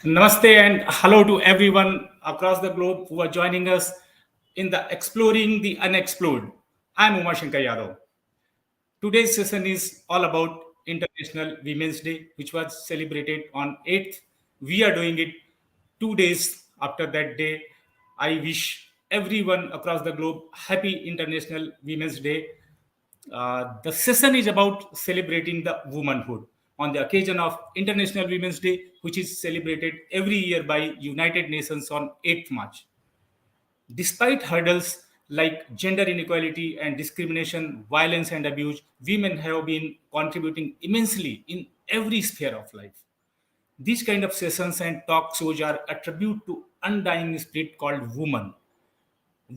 Namaste and hello to everyone across the globe who are joining us in the Exploring the Unexplored. I'm Umashanker Yadav. Today's session is all about International Women's Day, which was celebrated on 8th. We are doing it 2 days after that day. I wish everyone across the globe happy International Women's Day. The session is about celebrating the womanhood on the occasion of International Women's Day, which is celebrated every year by United Nations on 8th March. Despite hurdles like gender inequality and discrimination, violence and abuse, women have been contributing immensely in every sphere of life. These kind of sessions and talk shows are a tribute to undying spirit called woman.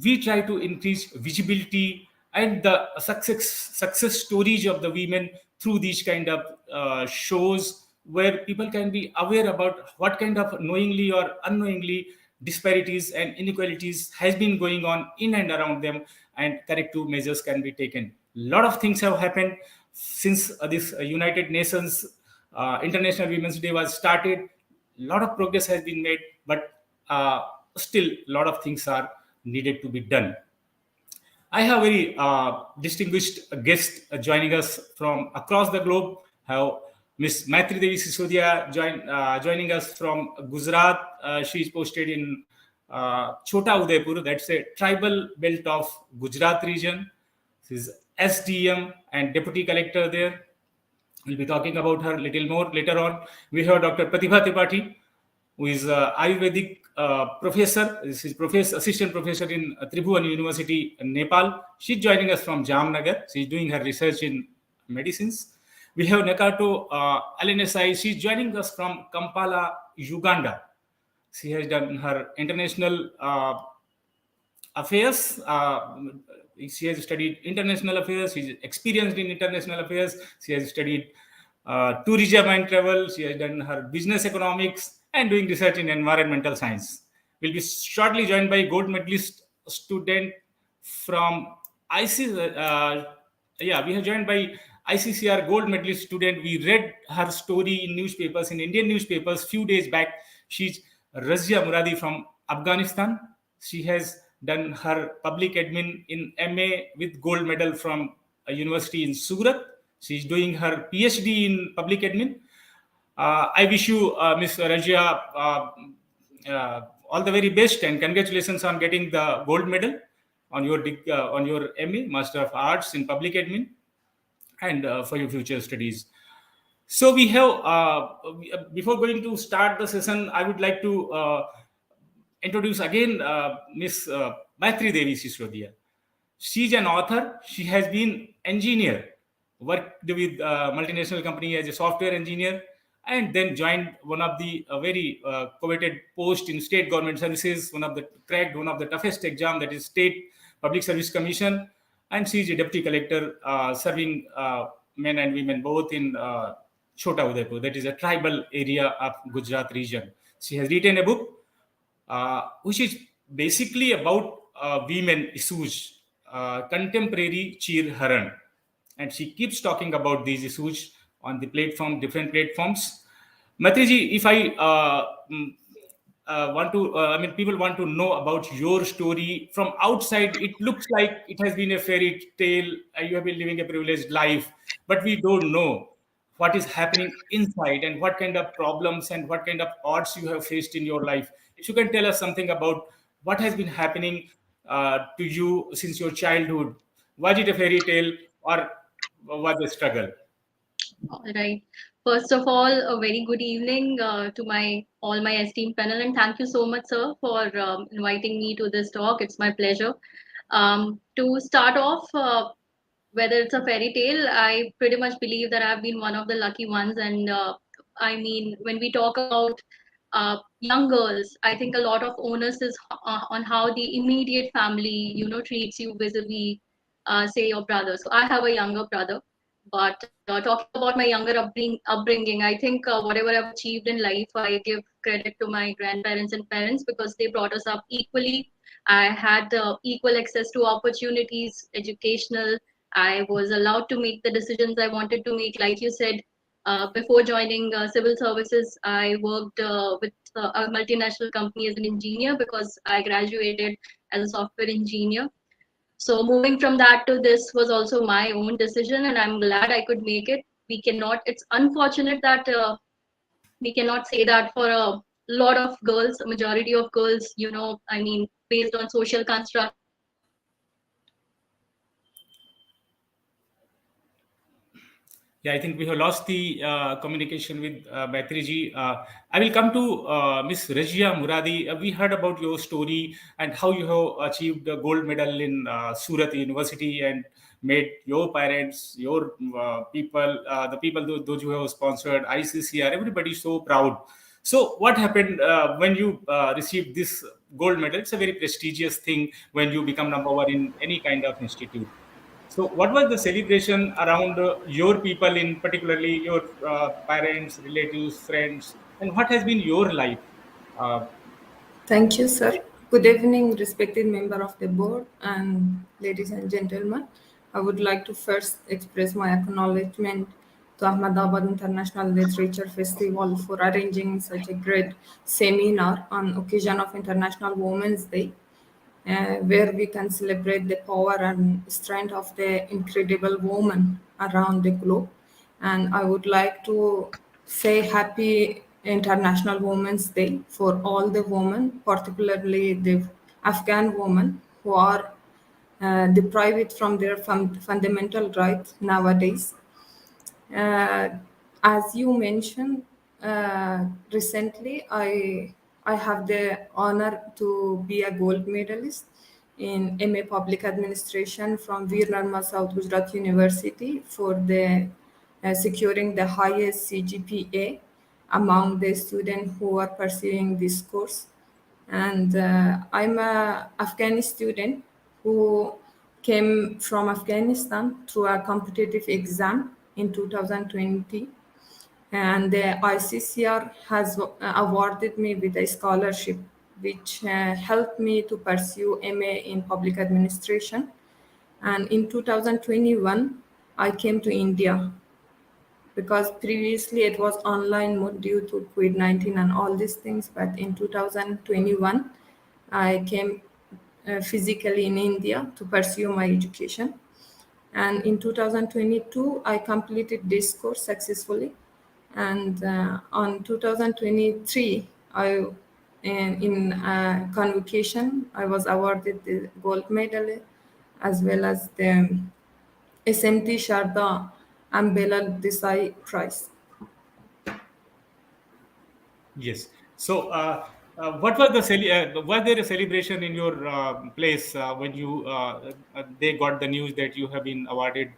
We try to increase visibility and the success stories of the women through these kind of shows where people can be aware about what kind of knowingly or unknowingly disparities and inequalities has been going on in and around them, and corrective measures can be taken. A lot of things have happened since this United Nations International Women's Day was started. A lot of progress has been made, but still a lot of things are needed to be done. I have very distinguished guest joining us from across the globe. Have Miss Maitridevi Sisodia joining us from Gujarat. She is posted in Chota Udaipur, that's a tribal belt of Gujarat region. She is SDM and Deputy Collector there. We'll be talking about her little more later on. We have Dr. Pratibha Tripathi, who is Ayurvedic professor. This is assistant professor in Tribhuvan University in Nepal. She's joining us from Jamnagar. She's doing her research in medicines. We have Nyakato Aninesai. She's joining us from Kampala, Uganda. She has done her international affairs. She has studied international affairs. She's experienced in international affairs. She has studied tourism and travel. She has done her business economics and doing research in environmental science. Will be shortly joined by gold medalist student from IC. We have joined by ICCR gold medalist student. We read her story in newspapers, in Indian newspapers, few days back. She's Razia Muradi from Afghanistan. She has done her public admin in MA with gold medal from a university in Surat. She's doing her PhD in public admin. I wish you, Ms. Razia, all the very best and congratulations on getting the gold medal on your MA, Master of Arts in Public Admin, and for your future studies. So we have, before going to start the session, I would like to introduce again Miss Maitridevi Sisodia. She's an author. She has been engineer, worked with multinational company as a software engineer, and then joined one of the very coveted post in state government services, cracked one of the toughest exam, that is State Public Service Commission, and she is a deputy collector serving men and women both in Chota Udaipur, that is a tribal area of Gujarat region. She has written a book which is basically about women issues, contemporary Chir Haran. And she keeps talking about these issues on the different platforms. Matriji, if I people want to know about your story from outside. It looks like it has been a fairy tale. You have been living a privileged life, but we don't know what is happening inside and what kind of problems and what kind of odds you have faced in your life. If you can tell us something about what has been happening to you since your childhood, was it a fairy tale or was it a struggle? All right. First of all, a very good evening to my all my esteemed panel, and thank you so much, sir, for inviting me to this talk. It's my pleasure. To start off, whether it's a fairy tale, I pretty much believe that I've been one of the lucky ones. And I mean, when we talk about young girls, I think a lot of onus is on how the immediate family, treats you vis-a-vis, say, your brother. So I have a younger brother, but talking about my younger upbringing, I think whatever I've achieved in life, I give credit to my grandparents and parents because they brought us up equally. I had equal access to opportunities, educational. I was allowed to make the decisions I wanted to make. Like you said, Before joining civil services, I worked with a multinational company as an engineer because I graduated as a software engineer. So moving from that to this was also my own decision, and I'm glad I could make it. We cannot. It's unfortunate that we cannot say that for a lot of girls, a majority of girls, I mean, based on social construct, Yeah, I think we have lost the communication with Maitriji. I will come to Miss Razia Muradi. We heard about your story and how you have achieved the gold medal in Surat University and made your parents, your people, the people those who have sponsored ICCR, everybody so proud. So, what happened when you received this gold medal? It's a very prestigious thing when you become number one in any kind of institute. So, what was the celebration around your people, in particularly your parents, relatives, friends, and what has been your life? Uh, Thank you, sir. Good evening, respected member of the board and ladies and gentlemen. I would like to first express my acknowledgement to Ahmedabad International Literature Festival for arranging such a great seminar on occasion of International Women's Day, where we can celebrate the power and strength of the incredible women around the globe. And I would like to say happy International Women's Day for all the women, particularly the Afghan women who are deprived from their fundamental rights nowadays. uh, as you mentioned, recently I have the honor to be a gold medalist in MA Public Administration from Veer Narma South Gujarat University for the securing the highest CGPA among the students who are pursuing this course. And I'm a Afghani student who came from Afghanistan through a competitive exam in 2020, and the ICCR has awarded me with a scholarship which helped me to pursue MA in public administration. And in 2021, I came to India because previously it was online mode due to COVID-19 and all these things. But in 2021, I came physically in India to pursue my education. And in 2022, I completed this course successfully. And on 2023, in convocation, I was awarded the gold medal as well as the SMT Sharda Ambela Desai Prize. yes. So, what was the was there a celebration in your place when you they got the news that you have been awarded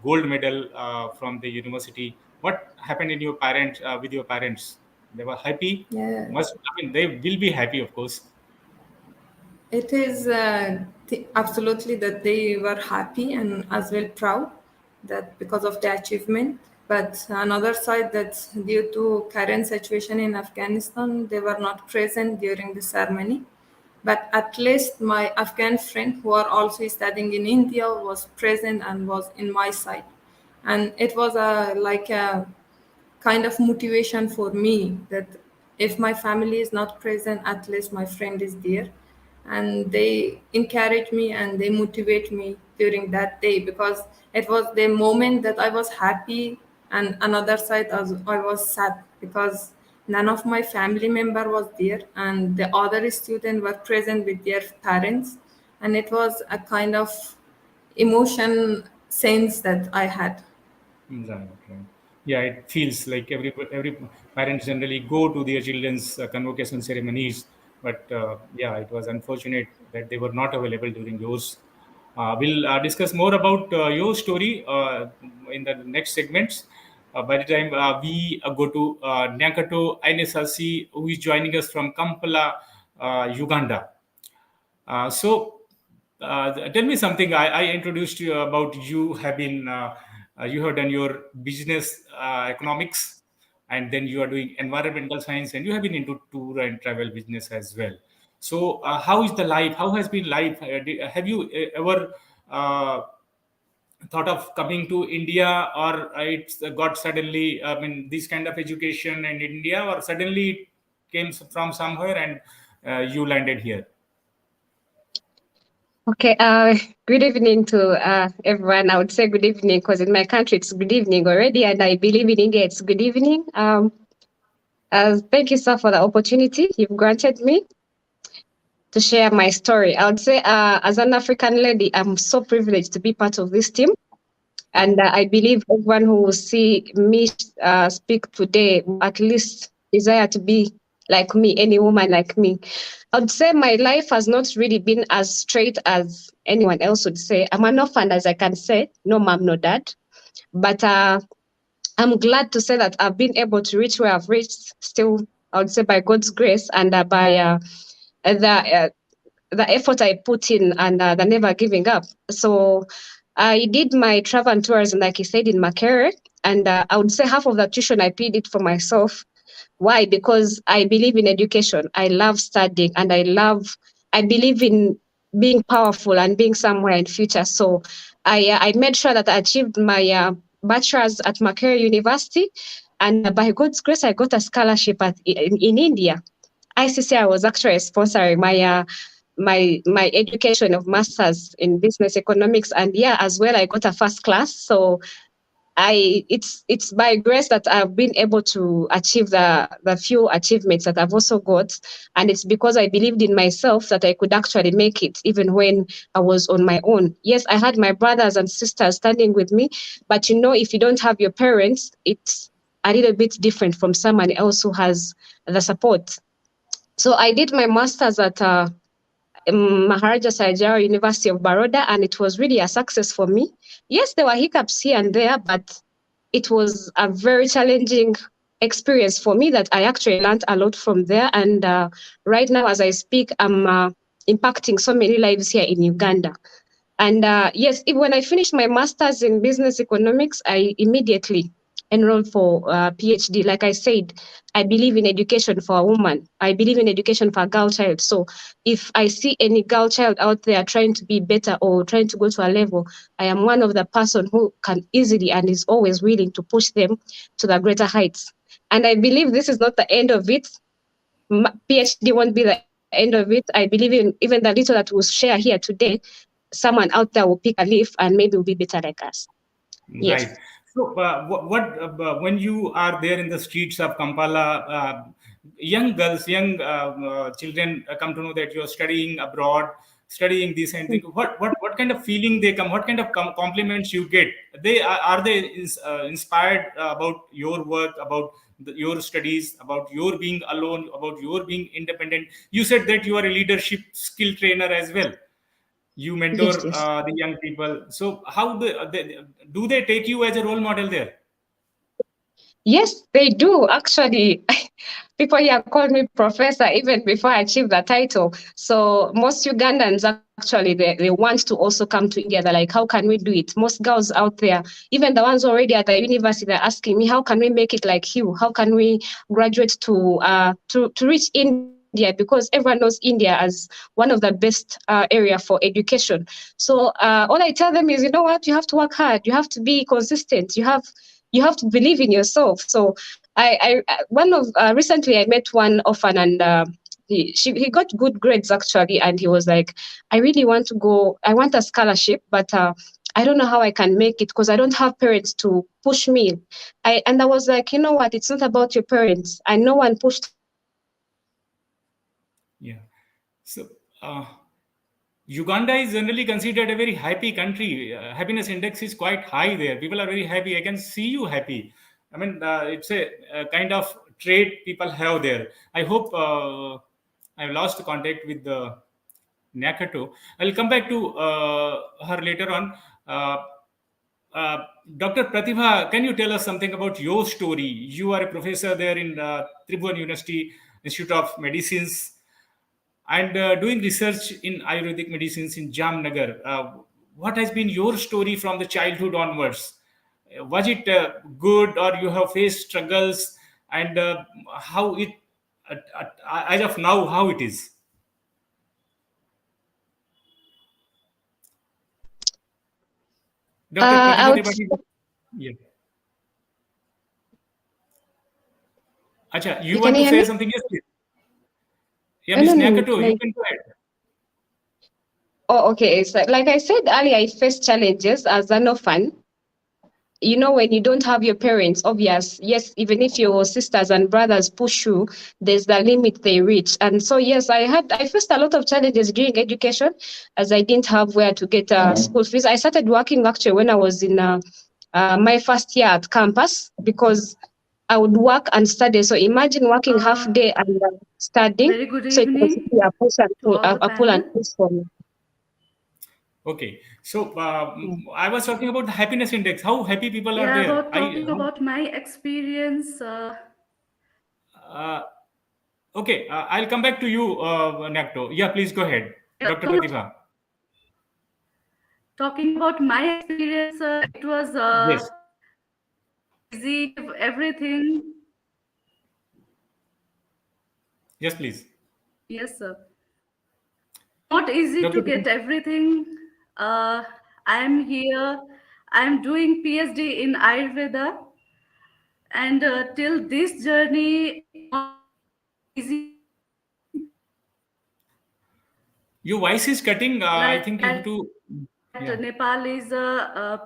gold medal from the university? What happened in your parents with your parents? They were happy. Yeah, Must I mean they will be happy, of course. it is absolutely that they were happy and as well proud that because of the achievement. But another side that due to current situation in Afghanistan, they were not present during the ceremony. But at least my Afghan friend who are also studying in India was present and was in my side. And it was a like a kind of motivation for me that if my family is not present, at least my friend is there. And they encourage me and they motivate me during that day because it was the moment that I was happy, and another side as I was sad because none of my family member was there and the other students were present with their parents, and it was a kind of emotion sense that I had. Right, right. Yeah, it feels like every parents generally go to their children's convocation ceremonies, but yeah, it was unfortunate that they were not available during yours. We'll discuss more about your story in the next segments. By the time we go to Nyakato Aninesai, who is joining us from Kampala, Uganda. Tell me something. I introduced you about you have been you have done your business economics, and then you are doing environmental science, and you have been into tour and travel business as well. So, how is the life? How has been life? Have you ever uh, thought of coming to India, or it's got suddenly, I mean, this kind of education in India, or suddenly it came from somewhere and you landed here? Okay, good evening to everyone. I would say good evening because in my country it's good evening already, and I believe in India it's good evening. Thank you, sir, for the opportunity you've granted me to share my story. I would say, as an African lady, I'm so privileged to be part of this team. And I believe everyone who will see me speak today will at least desire to be like me, any woman like me. I would say my life has not really been as straight as anyone else would say. I'm an orphan, as I can say, no mom, no dad. But I'm glad to say that I've been able to reach where I've reached still, I would say by God's grace and by the effort I put in and the never giving up. So I did my travel and tourism, like you said, in Makerere. And I would say half of the tuition I paid it for myself. Why? Because I believe in education. I love studying and I believe in being powerful and being somewhere in future. So I made sure that I achieved my bachelor's at Makerere University. And by God's grace, I got a scholarship in India. ICCI was actually sponsoring my education of masters in business economics, and yeah, as well I got a first class. So it's by grace that I've been able to achieve the few achievements that I've also got, and it's because I believed in myself that I could actually make it even when I was on my own. Yes, I had my brothers and sisters standing with me, but if you don't have your parents, it's a little bit different from someone else who has the support. So I did my master's at Maharaja Sajara University of Baroda, and it was really a success for me. Yes, there were hiccups here and there, but it was a very challenging experience for me that I actually learned a lot from there. And right now, as I speak, I'm impacting so many lives here in Uganda. And yes, when I finished my master's in business economics, I immediately enrolled for PhD. Like I said, I believe in education for a woman. I believe in education for a girl child. So if I see any girl child out there trying to be better or trying to go to a level, I am one of the person who can easily and is always willing to push them to the greater heights. And I believe this is not the end of it. PhD won't be the end of it. I believe in even the little that we'll share here today, someone out there will pick a leaf and maybe will be better like us. Yes. Right. So, when you are there in the streets of Kampala, young girls, young children come to know that you are studying abroad, studying this and thing. What kind of feeling they come? What kind of compliments you get? Are they inspired about your work, about your studies, about your being alone, about your being independent? You said that you are a leadership skill trainer as well. You mentor Yes, yes. the young people. So how do they take you as a role model there? Yes, they do. Actually, people here call me professor even before I achieve the title. So most Ugandans actually they want to also come to India. They're like, how can we do it? Most girls out there, even the ones already at the university, they're asking me, how can we make it like you? How can we graduate to reach India? Because everyone knows India as one of the best area for education. So all I tell them is, you know what, you have to work hard. You have to be consistent. You have to believe in yourself. So one of recently I met one orphan, and he got good grades actually, and he was like, I really want to go. I want a scholarship, but I don't know how I can make it because I don't have parents to push me. And I was like, you know what? It's not about your parents, and no one pushed me. It's about myself. Yeah. So Uganda is generally considered a very happy country. Happiness index is quite high there. People are very happy. I can see you happy. I mean, it's a kind of trait people have there. I hope I've lost contact with the Nyakato. I'll come back to her later on. Uh, uh, Dr. Pratibha, can you tell us something about your story? You are a professor there in Tribhuvan University Institute of Medicines and doing research in Ayurvedic medicines in Jamnagar. What has been your story from the childhood onwards? Was it good, or you have faced struggles, and how it, as of now, how it is? Dr. I Pratibha would Tripathi. Yeah. Acha, you Can want you to hear say me? something? Yes, please. Yeah, No, Miss no, no. Nyakato, you Like, can go ahead. oh, okay. So, like I said earlier, I faced challenges as an orphan. When you don't have your parents, obvious, yes, even if your sisters and brothers push you, there's the limit they reach. And so, yes, I faced a lot of challenges during education as I didn't have where to get school fees. I started working actually when I was in my first year at campus because I would work and study. So imagine working half day and studying. Very good So it was evening really a push and to pull, all the a pull and panel. push for me. Okay. So Yeah. I was talking about the happiness index. How happy people are Yeah, there? about talking about my experience. Uh, okay. I'll come back to you, Nakto. Yeah, please go ahead, Yeah, Dr. Pratibha. talking about my experience, it was Yes. easy, everything. Yes, please. Yes, sir. Not easy Dr. to get Pratibha. everything. I'm here. I'm doing PhD in Ayurveda, and till this journey, not easy. Your voice is cutting. I Like think you have to. that, Yeah. Nepal is a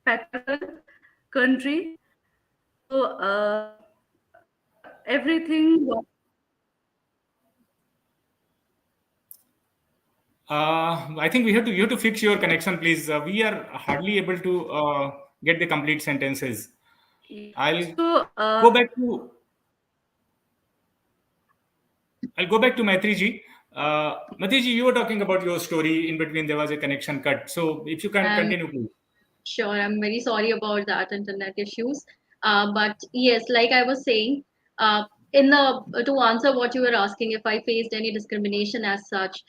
patriarchal country, so everything. I think we have to. You have to fix your connection, please. We are hardly able to get the complete sentences. I'll So go back to. I'll go back to Maitriji. Maitriji, you were talking about your story. In between, there was a connection cut. So, if you can Um, continue, please. Sure, I'm very sorry about that internet issues. But yes, like I was saying, in the to answer what you were asking, if I faced any discrimination as such.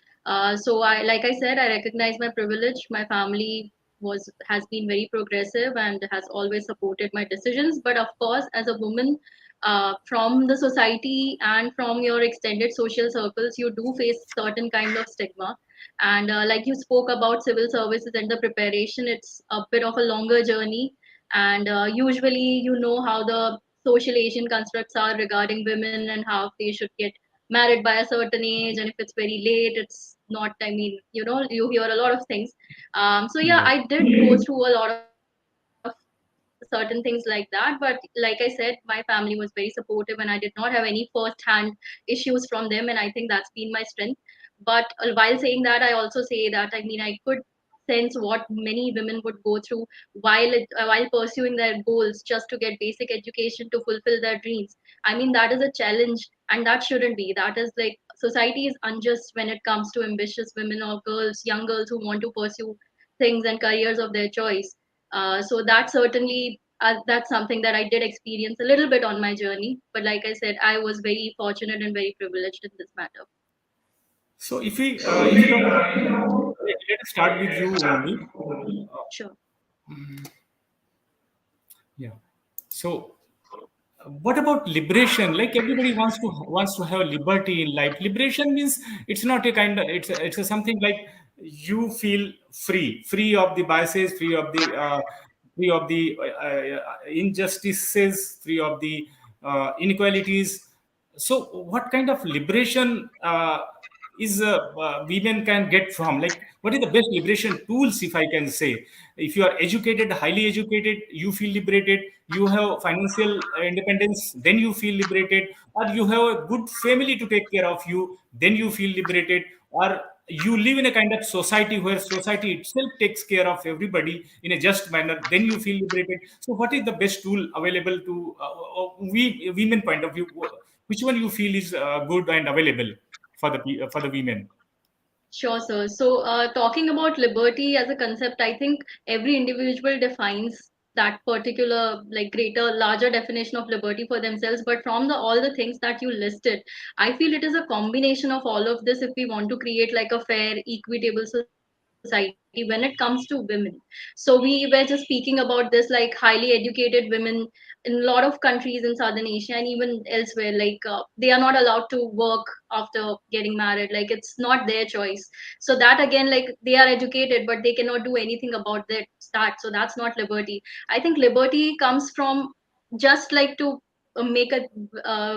So like I said, I recognize my privilege. My family has been very progressive and has always supported my decisions. But of course, as a woman, from the society and from your extended social circles, you do face certain kind of stigma. And like you spoke about civil services and the preparation, it's a bit of a longer journey. And usually, you know how the social Asian constructs are regarding women and how they should get married by a certain age. And if it's very late, it's not, I mean, you hear a lot of things. So, yeah, Yes. I did go through a lot of certain things like that. But like I said, my family was very supportive and I did not have any first hand issues from them. And I think that's been my strength. But while saying that, I also say that, I mean, I could sense what many women would go through while pursuing their goals just to get basic education to fulfill their dreams. I mean, that is a challenge, and that shouldn't be. That is like society is unjust when it comes to ambitious women or girls, young girls who want to pursue things and careers of their choice. So that certainly that's something that I did experience a little bit on my journey. But like I said, I was very fortunate and very privileged in this matter. So, if you talk about, let us start with you only. Sure. Yeah. So, what about liberation? Like everybody wants to have liberty in life. Liberation means it's not a kind of it's a something like you feel free of the biases, free of the injustices, free of the inequalities. So, what kind of liberation is women can get from? Like, what is the best liberation tools, if I can say? If you are educated, highly educated, you feel liberated. You have financial independence, then you feel liberated. Or you have a good family to take care of you, then you feel liberated. Or you live in a kind of society where society itself takes care of everybody in a just manner, then you feel liberated. So what is the best tool available to we women point of view? Which one you feel is good and available for for the women? Sure, sir. So, talking about liberty as a concept, I think every individual defines that particular, like, greater, larger definition of liberty for themselves. But from the all the things that you listed, I feel it is a combination of all of this if we want to create like a fair, equitable society. society when it comes to women. So we were just speaking about this, like highly educated women in a lot of countries in southern Asia and even elsewhere, like they are not allowed to work after getting married, like it's not their choice. So that again, like they are educated but they cannot do anything about that. So that's not liberty. I think liberty comes from, just like to make a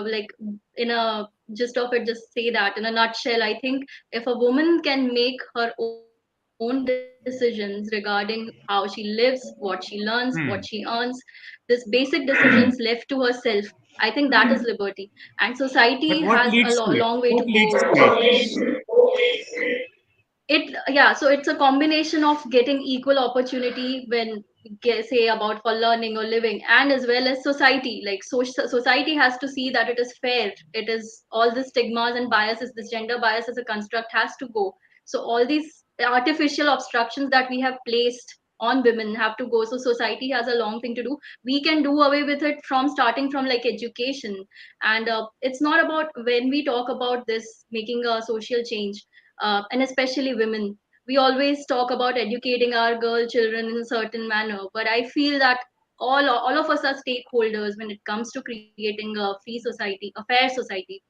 like in a gist of it, just say that in a nutshell, I think if a woman can make her own decisions regarding how she lives, what she learns, what she earns, this basic decisions left to herself, I think that is liberty. And society has But a what leads to long it? way to What go. leads to it? It, yeah, so it's a combination of getting equal opportunity when say about for learning or living, and as well as society, like society has to see that it is fair, it is all the stigmas and biases, this gender bias as a construct has to go. So all these artificial obstructions that we have placed on women have to go. So society has a long thing to do. We can do away with it from starting from like education. And it's not about, when we talk about this making a social change, and especially women, we always talk about educating our girl children in a certain manner, but I feel that all of us are stakeholders when it comes to creating a free society, a fair society.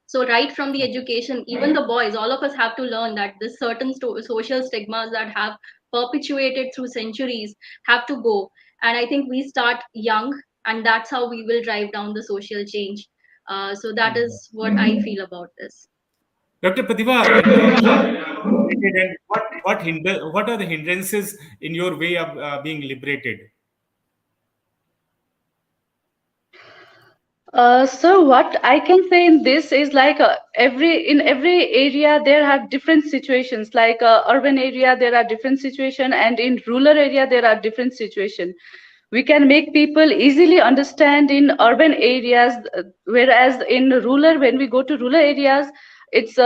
So right from the education, even the boys, all of us have to learn that this certain social stigmas that have perpetuated through centuries have to go. And I think we start young, and that's how we will drive down the social change. So that is what I feel about this. Dr. Pratibha, who liberated, and what are the hindrances in your way of being liberated? So what I can say in this is like every area there are different situations. Like urban area there are different situation, and in rural area there are different situation. We can make people easily understand in urban areas, whereas in rural, when we go to rural areas, it's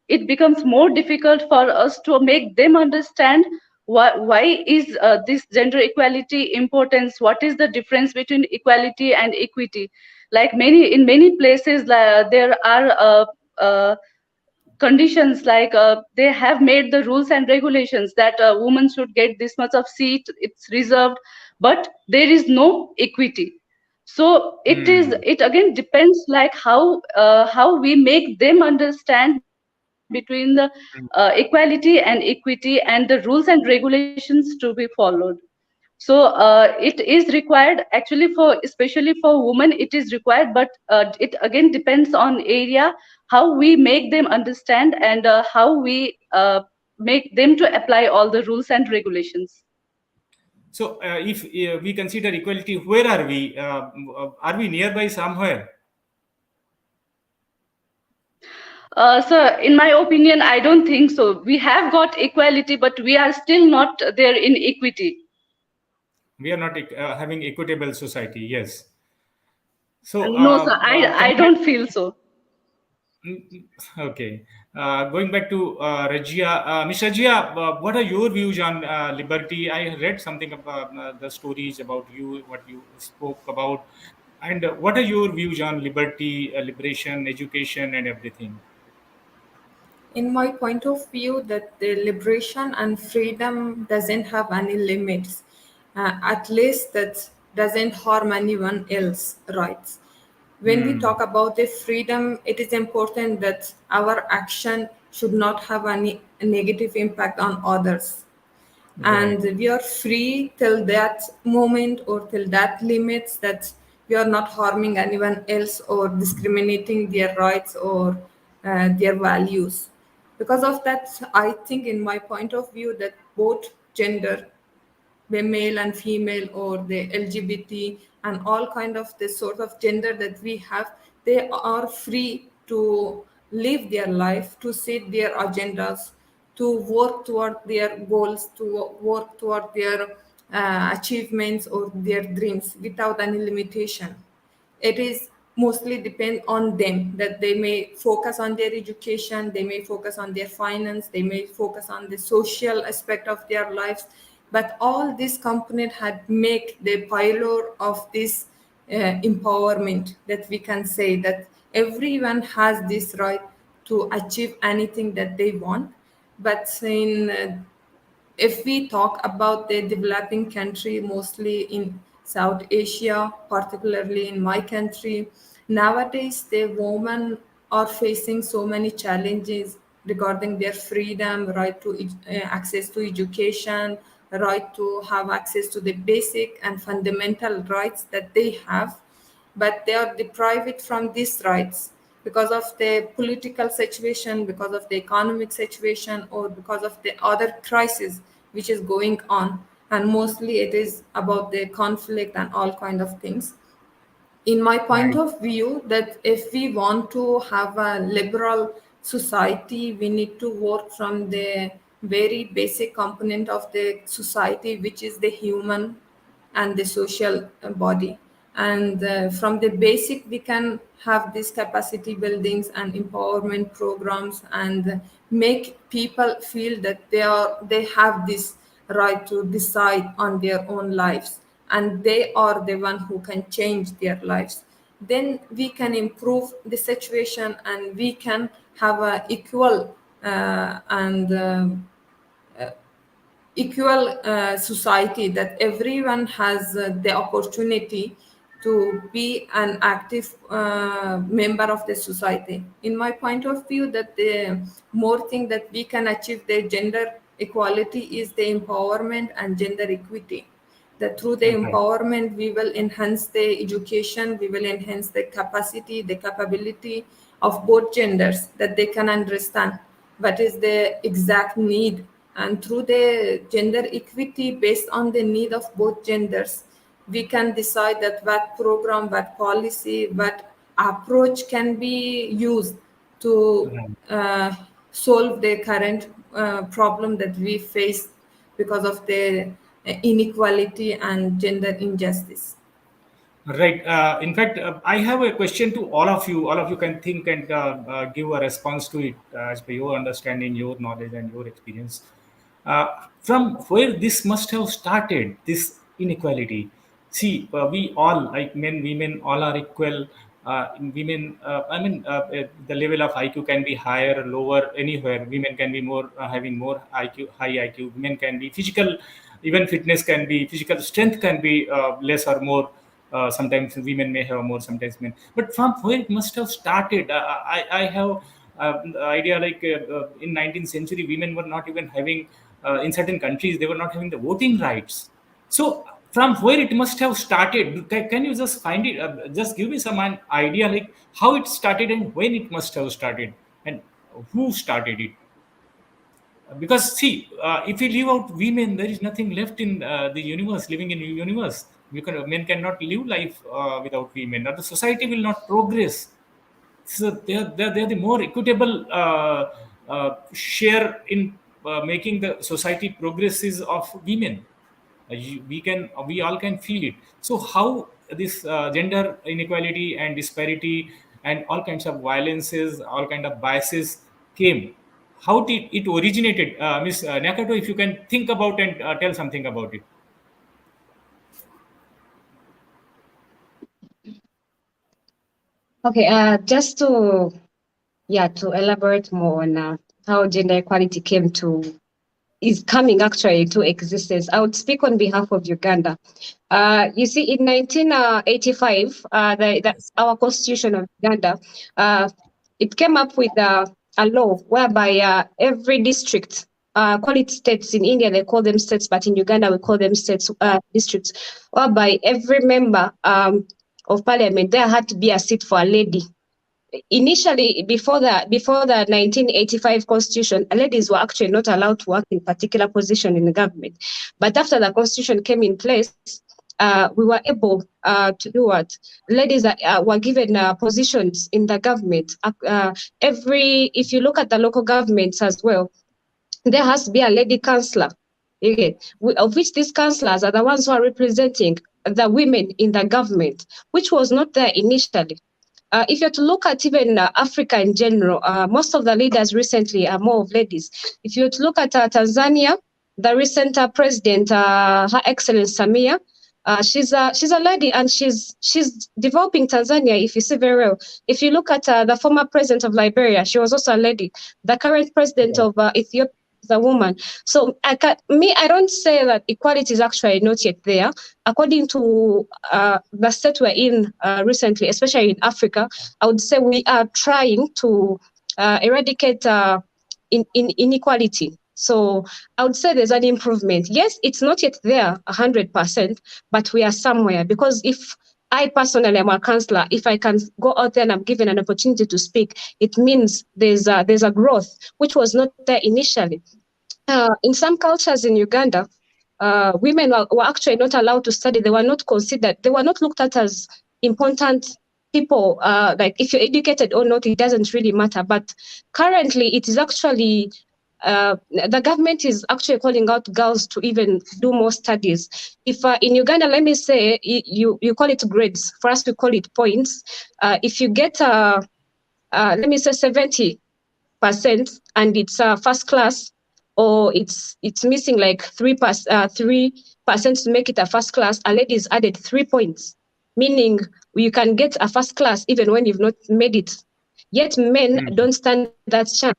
it becomes more difficult for us to make them understand why is this gender equality importance, what is the difference between equality and equity. Like many places there are conditions, like they have made the rules and regulations that women should get this much of seat, it's reserved, but there is no equity. So it again depends like how we make them understand between the equality and equity and the rules and regulations to be followed. So it is required actually, for especially for women it is required, but it again depends on area, how we make them understand, and how we make them to apply all the rules and regulations. So, if we consider equality, where are we? Are we nearby somewhere? So in my opinion, I don't think so. We have got equality, but we are still not there in equity. We are not having equitable society. Yes. So, No, sir, I coming back, don't feel so. okay. Going back to Razia, Miss Razia, what are your views on liberty? I read something about the stories about you, what you spoke about, and what are your views on liberty, liberation, education, and everything? In my point of view, that the liberation and freedom doesn't have any limits, at least that doesn't harm anyone else rights. When we talk about the freedom, it is important that our action should not have any negative impact on others, Right. and we are free till that moment or till that limits, that we are not harming anyone else or discriminating their rights or their values. Because of that, I think in my point of view that both gender, the male and female or the LGBT and all kind of this sort of gender that we have, they are free to live their life, to set their agendas, to work toward their goals, to work toward their achievements or their dreams without any limitation. It is mostly depend on them, that they may focus on their education, they may focus on their finance, they may focus on the social aspect of their lives, but all this component had make the pillar of this empowerment, that we can say that everyone has this right to achieve anything that they want. But in if we talk about the developing country, mostly in South Asia, particularly in my country, nowadays the women are facing so many challenges regarding their freedom, right to access to education, right to have access to the basic and fundamental rights that they have, but they are deprived from these rights because of the political situation, because of the economic situation, or because of the other crisis which is going on. And mostly it is about the conflict and all kind of things. In my point Right. of view, that if we want to have a liberal society, we need to work from the very basic component of the society, which is the human and the social body. And from the basic, we can have these capacity buildings and empowerment programs, and make people feel that they have this right to decide on their own lives, and they are the one who can change their lives. Then we can improve the situation, and we can have a equal society, that everyone has the opportunity to be an active member of the society. In my point of view, that the more thing that we can achieve the gender equality is the empowerment and gender equity, that through the Okay. empowerment we will enhance the education, we will enhance the capacity, the capability of both genders, that they can understand what is the exact need. And through the gender equity based on the need of both genders, we can decide that what program, what policy, what approach can be used to Right. solve the current problem that we face because of the inequality and gender injustice. Right. In fact, I have a question to all of you. All of you can think and give a response to it as per your understanding, your knowledge, and your experience. From where this must have started, this inequality. See, we all, like men, women, all are equal. In women, the level of IQ can be higher, or lower, anywhere. Women can be more having more IQ, high IQ. Women can be physical, even fitness can be physical strength can be less or more. Sometimes women may have more, sometimes men. But from where it must have started, I have the idea like in 19th century, women were not even having, in certain countries, they were not having the voting rights. So from where it must have started, can you just find it, just give me some idea like how it started and when it must have started and who started it? Because see, if we leave out women, there is nothing left in the universe, living in the universe. Men cannot live life without women, or the society will not progress. So they're the more equitable share in making the society progresses of women. We all can feel it. So how this gender inequality and disparity and all kinds of violences, all kind of biases came? How did it originated, Miss Nyakato? If you can think about and tell something about it. Okay, just to elaborate more on how gender equality is coming actually to existence. I would speak on behalf of Uganda. You see, in 1985, our constitution of Uganda, it came up with a law whereby every district, call it states in India, they call them states, but in Uganda we call them states, districts, whereby every member of parliament, there had to be a seat for a lady. Initially, before the 1985 constitution, ladies were actually not allowed to work in particular position in the government. But after the constitution came in place, we were able to do what? Ladies were given positions in the government. If you look at the local governments as well, there has to be a lady councillor. Okay, of which these councillors are the ones who are representing the women in the government, which was not there initially. If you're to look at even Africa in general, most of the leaders recently are more of ladies. If you're to look at Tanzania, the recent president, Her Excellency Samia, she's a lady, and she's developing Tanzania. If you see very well, if you look at the former president of Liberia, she was also a lady. The current president of Ethiopia, the woman. So I don't say that equality is actually not yet there. According to the state we're in recently, especially in Africa, I would say we are trying to eradicate inequality. So I would say there's an improvement. Yes, it's not yet there 100%, but we are somewhere. Because if I personally am a counselor, if I can go out there and I'm given an opportunity to speak, it means there's a growth, which was not there initially. In some cultures in Uganda, women were actually not allowed to study. They were not considered. They were not looked at as important people. Like if you're educated or not, it doesn't really matter. But currently, it is actually the government is actually calling out girls to even do more studies. If in Uganda, let me say, you call it grades. For us, we call it points. If you get, let me say, 70% and it's first class, or it's missing like 3% to make it a first class, a lady is added 3 points, meaning you can get a first class even when you've not made it. Yet men don't stand that chance.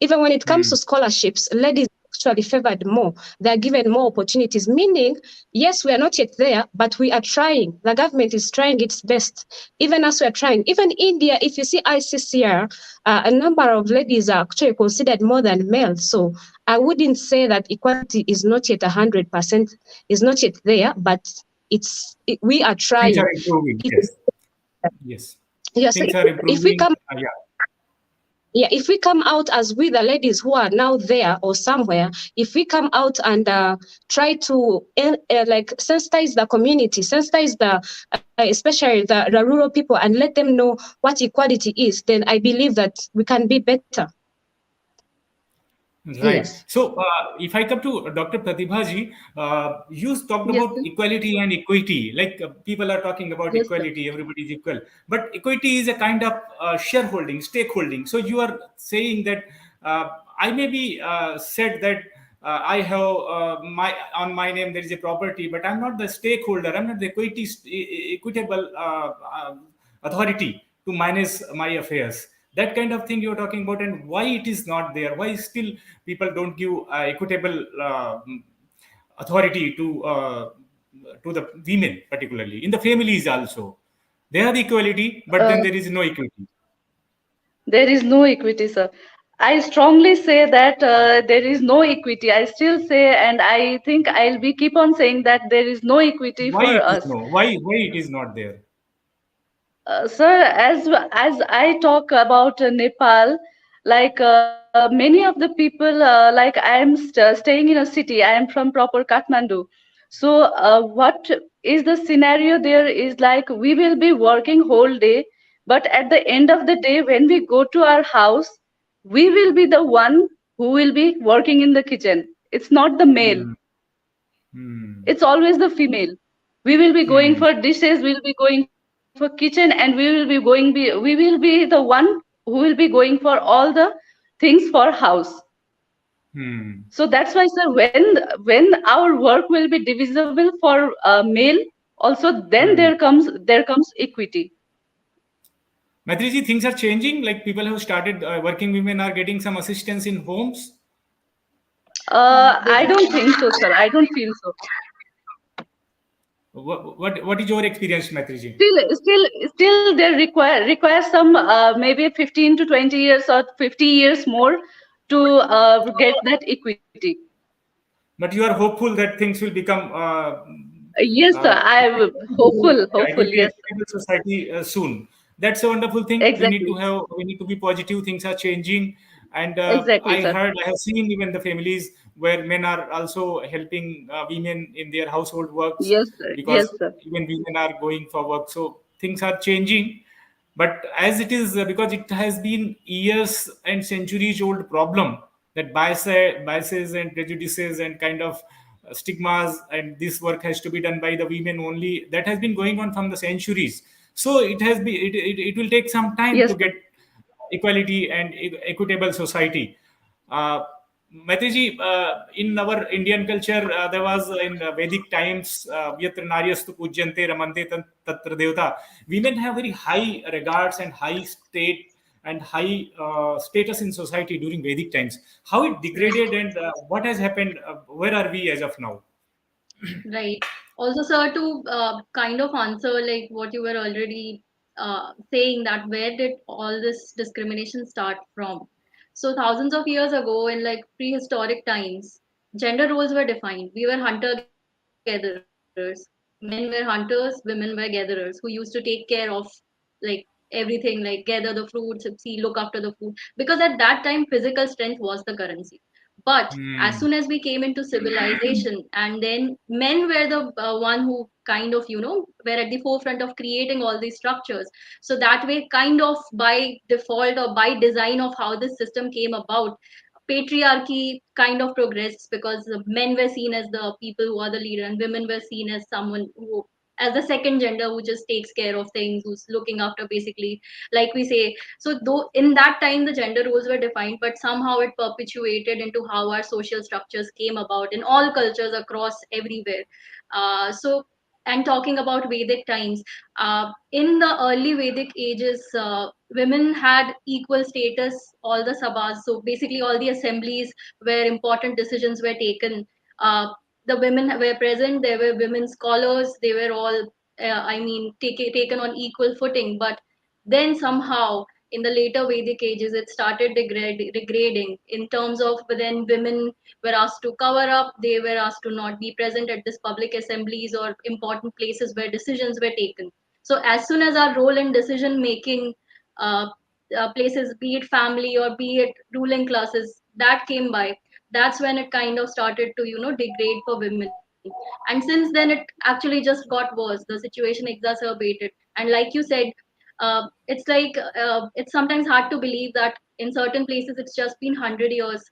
Even when it comes to scholarships, ladies are actually favored more. They're given more opportunities, meaning, yes, we are not yet there, but we are trying. The government is trying its best. Even as we are trying. Even India, if you see ICCR, a number of ladies are actually considered more than males. So I wouldn't say that equality is not yet 100%, is not yet there, but we are trying. Things are improving. Yes. Yes. Things are improving. If we come, if we come out as we, the ladies who are now there or somewhere, if we come out and try to like sensitize the community, sensitize especially the rural people, and let them know what equality is, then I believe that we can be better. Right. Yes. So, if I come to Dr. Pratibha ji, you talked about equality and equity. Like people are talking about equality, everybody is equal. But equity is a kind of shareholding, stakeholding. So you are saying that I may be said that I have on my name there is a property, but I'm not the stakeholder. I'm not the equitable authority to manage my affairs. That kind of thing you're talking about, and why it is not there, why still people don't give equitable authority to the women, particularly in the families also. They have equality, but then there is no equity. There is no equity, sir. I strongly say that there is no equity. I still say, and I think I'll be keep on saying that there is no equity Why for it is us. no? Why it is not there? Sir, as I talk about Nepal, like many of the people, like I am staying in a city. I am from proper Kathmandu. So what is the scenario there is like we will be working whole day, but at the end of the day, when we go to our house, we will be the one who will be working in the kitchen. It's not the male. It's always the female. We will be going for dishes, we'll be going for kitchen, and we will be the one who will be going for all the things for house. So that's why, sir, when our work will be divisible for male, also then there comes equity. Maitridevi, things are changing. Like people have started working women are getting some assistance in homes. I don't think so, sir. I don't feel so. What is your experience, Maitridevi? Still they require some maybe 15 to 20 years or 50 years more to get that equity. But you are hopeful that things will become Yes, sir. I'm hopeful. it will be a Yes, stable society soon. That's a wonderful thing. exactly, We need to be positive. Things are changing, and exactly, sir. I have seen even the families where men are also helping women in their household works, Yes, sir. because Yes, sir. even women are going for work. So things are changing, but as it is, because it has been years and centuries old problem, that biases and prejudices and kind of stigmas, and this work has to be done by the women only, that has been going on from the centuries. So it will take some time Yes, to sir. get equality and equitable society. uh, Maitriji, in our Indian culture, there was in Vedic times, yatra naryastu pujyante ramante tatra devata. Women have very high regards and high state and high status in society during Vedic times. How it degraded and what has happened? Where are we as of now? Right. Also, sir, to kind of answer like what you were already saying, that where did all this discrimination start from? So thousands of years ago, in like prehistoric times, gender roles were defined. We were hunter-gatherers. Men were hunters, women were gatherers who used to take care of like everything, like gather the fruits, see, look after the food. Because at that time, physical strength was the currency. But as soon Hmm. as we came into civilization, and then men were the one who kind of, were at the forefront of creating all these structures. So that way, kind of by default or by design of how this system came about, patriarchy kind of progressed, because the men were seen as the people who are the leader, and women were seen as someone who, as the second gender, who just takes care of things, who's looking after, basically, like we say. So though in that time the gender roles were defined, but somehow it perpetuated into how our social structures came about in all cultures across everywhere. So, and talking about Vedic times, in the early Vedic ages, women had equal status. All the sabhas, so basically all the assemblies where important decisions were taken, uh, the women were present. There were women scholars. They were all, taken on equal footing. But then somehow in the later Vedic ages, it started degrading in terms of, then women were asked to cover up. They were asked to not be present at this public assemblies or important places where decisions were taken. So as soon as our role in decision making, uh, places, be it family or be it ruling classes, that came by, that's when it kind of started to, degrade for women. And since then it actually just got worse. The situation exacerbated. And like you said, it's like, it's sometimes hard to believe that in certain places it's just been 100 years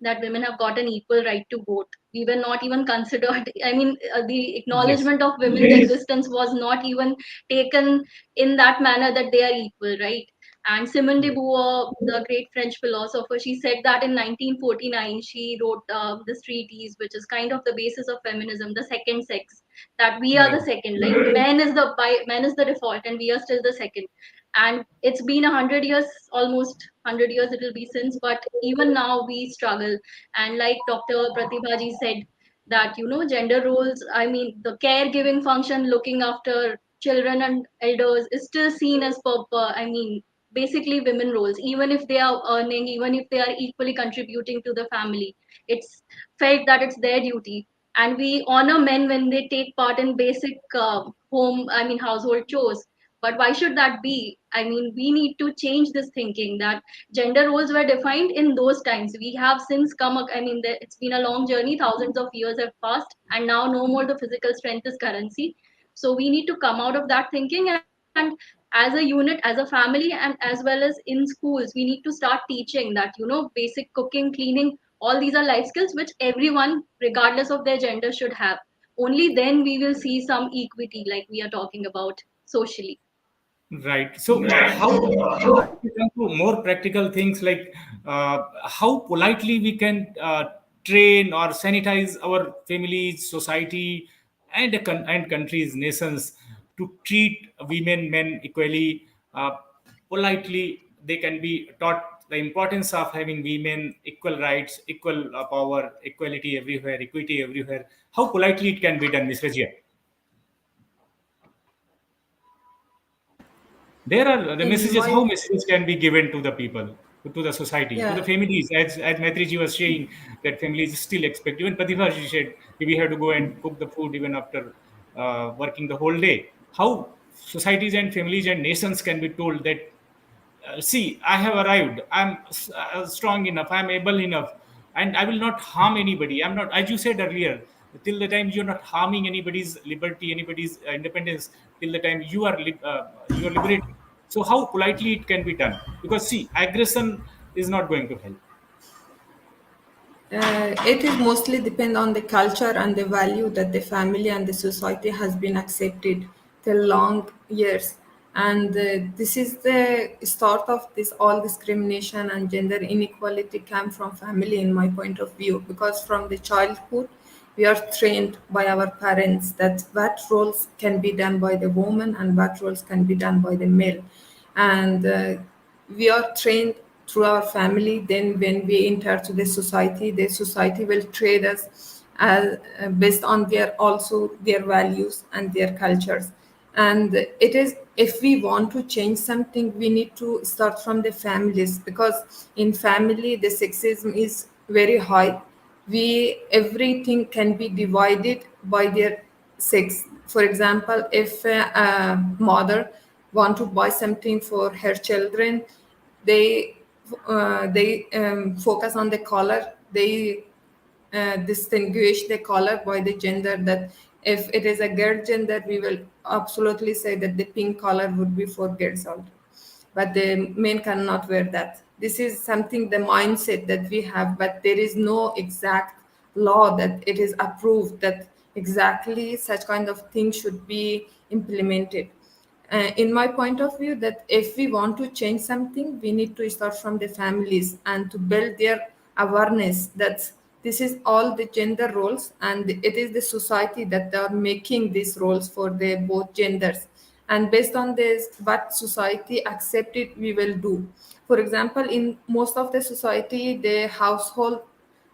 that women have got an equal right to vote. We were not even considered. I mean, the Yes. acknowledgement of women's existence was not even taken in that manner, that they are equal, right? And Simone de Beauvoir, the great French philosopher, she said that in 1949 she wrote this treatise, which is kind of the basis of feminism, the second sex. That we are the Right. second, like man is the default, and we are still the second. And it's been 100 years, almost 100 years it will be since, but even now we struggle. And like Dr. Pratibha ji said, that gender roles, I mean, the caregiving function, looking after children and elders, is still seen as I mean, basically women roles, even if they are earning, even if they are equally contributing to the family. It's felt that it's their duty. And we honor men when they take part in basic home, I mean, household chores. But why should that be? I mean, we need to change this thinking, that gender roles were defined in those times. We have since come, I mean, it's been a long journey, thousands of years have passed, and now no more the physical strength is currency. So we need to come out of that thinking, and as a unit, as a family, and as well as in schools, we need to start teaching that, basic cooking, cleaning, all these are life skills which everyone, regardless of their gender, should have. Only then we will see some equity, like we are talking about socially. Right. So, how we come to more practical things like how politely we can train or sanitize our families, society, and and countries, nations to treat women, men equally. Politely, they can be taught the importance of having women equal rights, equal power, equality everywhere, equity everywhere. How politely it can be done, Ms. Rajia? There are the In messages, my how messages can be given to the people, to the society, to the yeah, families, as Maitriji was saying, that families still expect. Even Pratibha she said we have to go and cook the food even after working the whole day. How societies and families and nations can be told that, see, I have arrived. I'm strong enough. I'm able enough, and I will not harm anybody. I'm not, as you said earlier, till the time you're not harming anybody's liberty, anybody's independence, till the time you are liberated. So how politely it can be done? Because see, aggression is not going to help. it is mostly depend on the culture and the value that the family and the society has been accepted till long years. And this is the start of this all discrimination and gender inequality come from family in my point of view, because from the childhood we are trained by our parents that what roles can be done by the woman and what roles can be done by the male. And we are trained through our family. Then when we enter to the society will trade us as, based on their also their values and their cultures. And it is, if we want to change something, we need to start from the families, because in family the sexism is very high. We, everything can be divided by their sex. For example, if a mother want to buy something for her children, they focus on the color. They distinguish the color by the gender, that if it is a girl gender, we will absolutely say that the pink color would be for girls only, but the men cannot wear that. This is something, the mindset that we have, but there is no exact law that it is approved that exactly such kind of thing should be implemented. In my point of view, that if we want to change something, we need to start from the families and to build their awareness that this is all the gender roles, and it is the society that are making these roles for the both genders. And based on this, what society accepted, we will do. For example, in most of the society, the household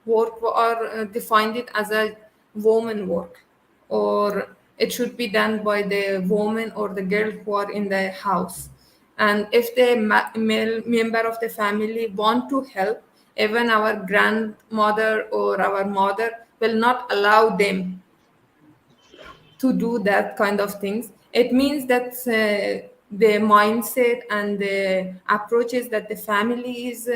work are defined it as a woman work, or it should be done by the woman or the girl who are in the house. And if the male member of the family want to help, even our grandmother or our mother will not allow them to do that kind of things. It means that the mindset and the approaches that the family is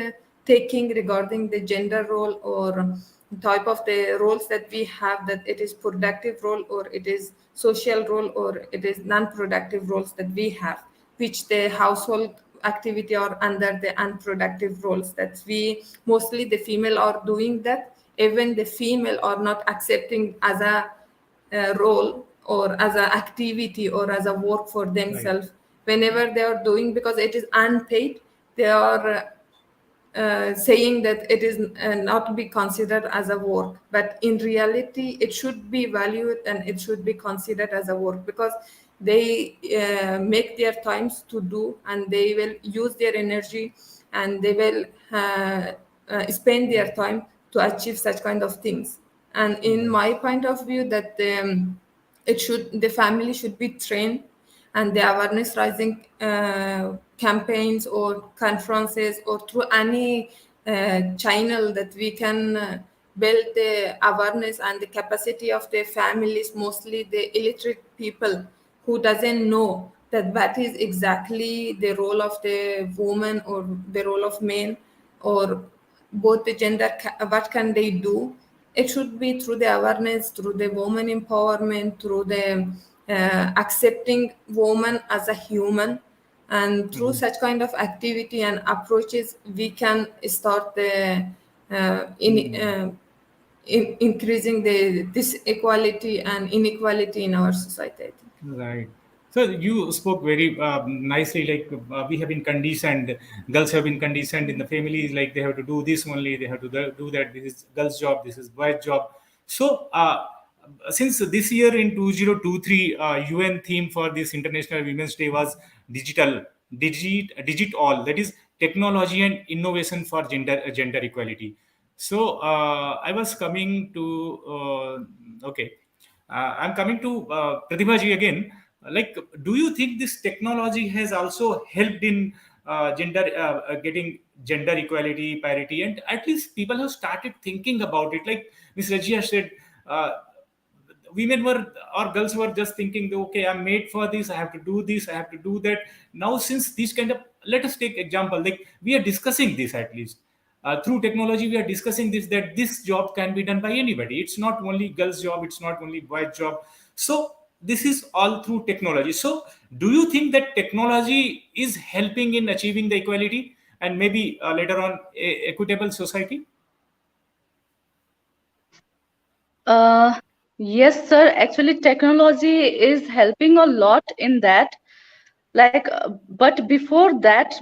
taking regarding the gender role or type of the roles that we have, that it is productive role or it is social role or it is non-productive roles that we have, which the household activity are under the unproductive roles, that we mostly the female are doing that. Even the female are not accepting as a role or as an activity or as a work for Right. themselves. Whenever they are doing, because it is unpaid, they are saying that it is not be considered as a work, but in reality it should be valued and it should be considered as a work, because they make their times to do, and they will use their energy, and they will spend their time to achieve such kind of things. And in Right. my point of view, that it should, the family should be trained, and the awareness raising campaigns or conferences or through any channel that we can build the awareness and the capacity of the families, mostly the illiterate people who doesn't know that what is exactly the role of the woman or the role of men, or both the gender, what can they do. It should be through the awareness, through the woman empowerment, through the accepting woman as a human, and through Mhm. such kind of activity and approaches we can start the Mm. increasing the disequality and inequality in our society, I think. Right. So you spoke very nicely. Like we have been conditioned, girls have been conditioned in the families. Like they have to do this only, they have to do that. This is girls' job. This is boys' job. So since this year in 2023, UN theme for this International Women's Day was digit all. That is technology and innovation for gender equality. So I was coming to okay. I'm coming to Pratibha ji again. Like, do you think this technology has also helped in getting gender equality, parity, and at least people have started thinking about it? Like Miss Rajia said, uh, women were or girls were just thinking, okay, I'm made for this, I have to do this, I have to do that. Now since these kind of, let us take example, like we are discussing this, at least through technology we are discussing this, that this job can be done by anybody, it's not only girls job, it's not only boys job. So this is all through technology. So do you think that technology is helping in achieving the equality and maybe later on equitable society? Uh, yes, sir. Actually, technology is helping a lot in that. But before that,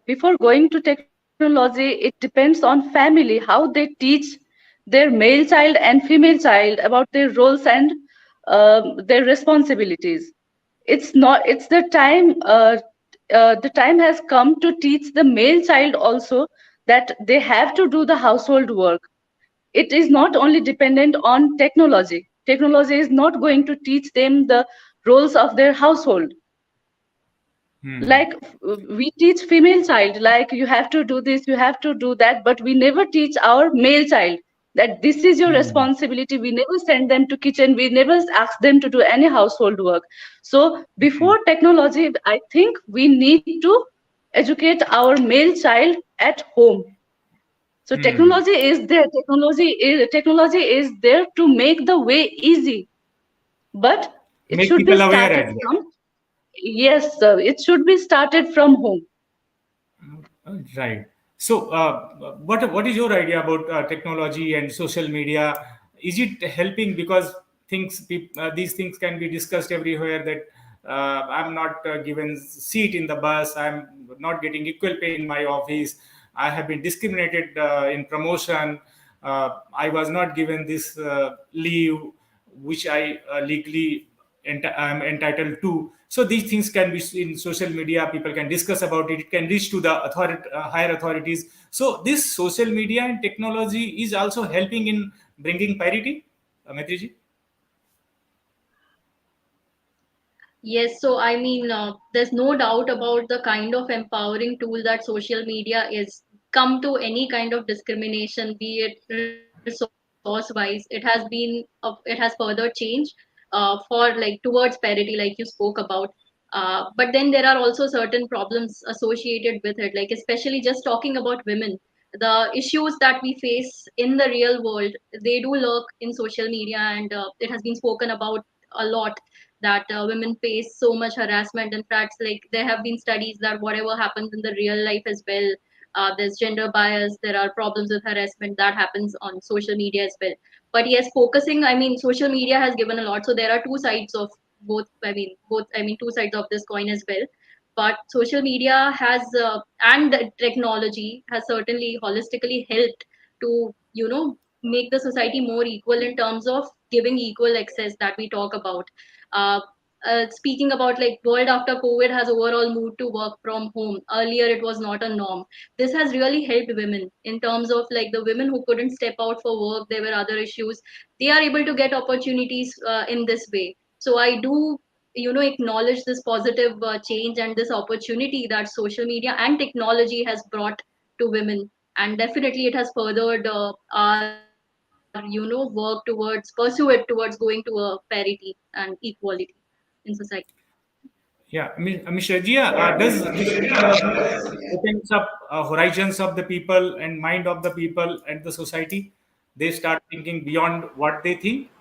before going to technology, it depends on family how they teach their male child and female child about their roles and their responsibilities. It's not. It's the time. the time has come to teach the male child also that they have to do the household work. It is not only dependent on technology. Technology is not going to teach them the roles of their household. Like we teach female child, like you have to do this, you have to do that, but we never teach our male child that this is your responsibility. We never send them to kitchen, we never ask them to do any household work. So before technology, I think we need to educate our male child at home. So technology is there to make the way easy, but it Make should be people aware started as well. from, yes sir, it should be started from home. Right. So, what is your idea about technology and social media? Is it helping? Because these things can be discussed everywhere. That I'm not given seat in the bus. I'm not getting equal pay in my office. I have been discriminated in promotion. I was not given this leave, which I legally I'm entitled to. So these things can be in social media. People can discuss about it. It can reach to the higher authorities. So this social media and technology is also helping in bringing parity. Maitriji? Yes, so I mean, there's no doubt about the kind of empowering tool that social media is. Come to any kind of discrimination, be it resource-wise, it has further changed for like towards parity, like you spoke about. But then there are also certain problems associated with it, like especially just talking about women. The issues that we face in the real world, they do lurk in social media, and it has been spoken about a lot that women face so much harassment. In fact, like there have been studies that whatever happens in the real life as well, there's gender bias, there are problems with harassment that happens on social media as well. But yes, focusing, I mean, social media has given a lot. So there are two sides of two sides of this coin as well. But social media has and the technology has certainly holistically helped to make the society more equal in terms of giving equal access that we talk about. uh, Speaking about like world after COVID has overall moved to work from home. Earlier, it was not a norm. This has really helped women in terms of like the women who couldn't step out for work. There were other issues. They are able to get opportunities in this way. So I do, acknowledge this positive change and this opportunity that social media and technology has brought to women. And definitely, it has furthered our, work towards pursue it towards going to a parity and equality in society. Yeah, Ms. Razia, does this technology opens up horizons of the people and mind of the people and the society? They start thinking beyond what they think.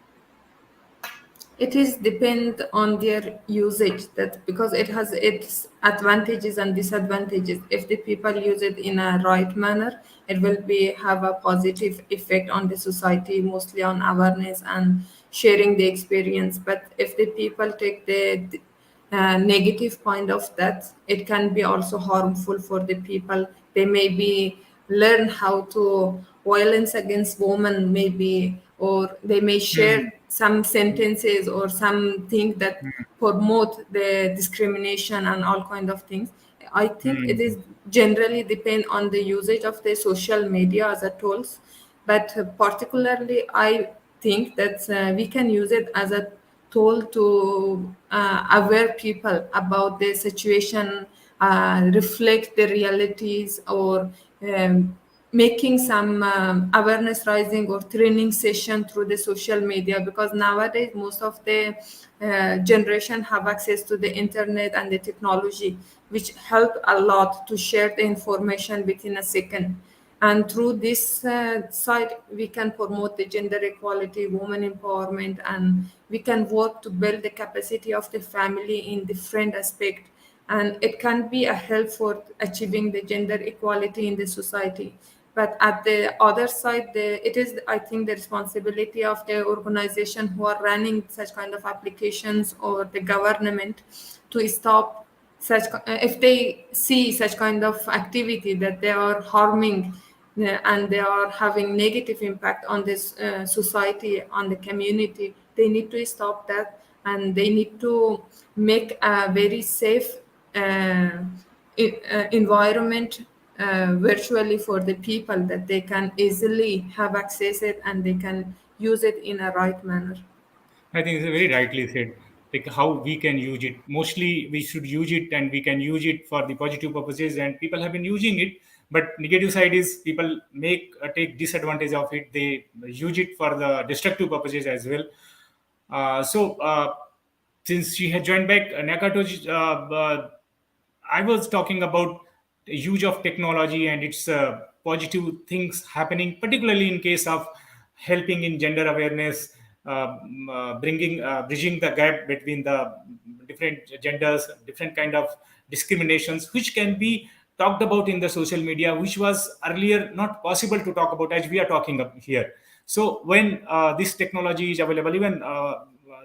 It is depend on their usage, that because it has its advantages and disadvantages. If the people use it in a right manner, it will be have a positive effect on the society, mostly on awareness and sharing the experience. But if the people take the negative point of that, it can be also harmful for the people. They maybe learn how to violence against women, maybe, or they may share some sentences or something that promote the discrimination and all kind of things. I think it is generally depend on the usage of the social media as a tools, but particularly I think that we can use it as a tool to aware people about the situation, reflect the realities, or making some awareness raising or training session through the social media, because nowadays most of the generation have access to the internet and the technology, which help a lot to share the information within a second. And through this side, we can promote the gender equality, women empowerment, and we can work to build the capacity of the family in different aspects. And it can be a help for achieving the gender equality in the society. But at the other side, it is, I think, the responsibility of the organization who are running such kind of applications or the government to stop such if they see such kind of activity that they are harming and they are having negative impact on this society, on the community. They need to stop that, and they need to make a very safe environment virtually for the people, that they can easily have access it and they can use it in a right manner. I think it's very rightly said. Like how we can use it. Mostly, we should use it, and we can use it for the positive purposes. And people have been using it, but negative side is people take disadvantage of it. They use it for the destructive purposes as well. Since she had joined back, Nyakato, I was talking about the use of technology and its positive things happening, particularly in case of helping in gender awareness, bridging the gap between the different genders, different kind of discriminations, which can be talked about in the social media, which was earlier not possible to talk about as we are talking here. So when this technology is available, even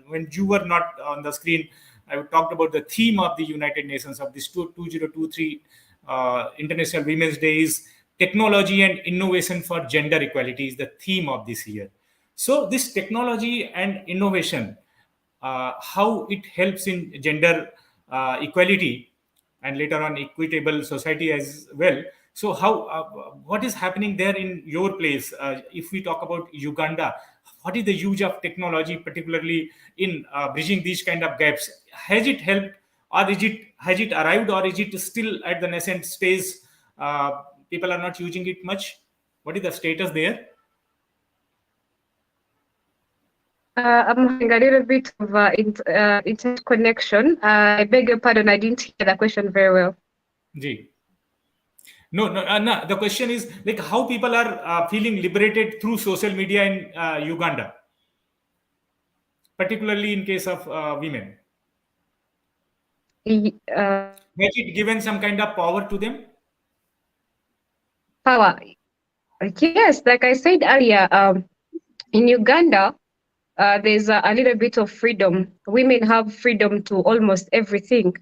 when you were not on the screen, I talked about the theme of the United Nations of this 2023 International Women's Day is technology and innovation for gender equality is the theme of this year. So this technology and innovation, how it helps in gender equality and later on equitable society as well. So how what is happening there in your place? If we talk about Uganda, what is the use of technology, particularly in bridging these kind of gaps? Has it helped, or has it arrived, or is it still at the nascent stage? People are not using it much. What is the status there? I'm having a little bit of internet connection. I beg your pardon, I didn't hear the question very well. Ji. No. The question is like how people are feeling liberated through social media in Uganda, particularly in case of women. Has it given some kind of power to them? Power. Yes, like I said earlier, in Uganda, there's a little bit of freedom. Women have freedom to almost everything.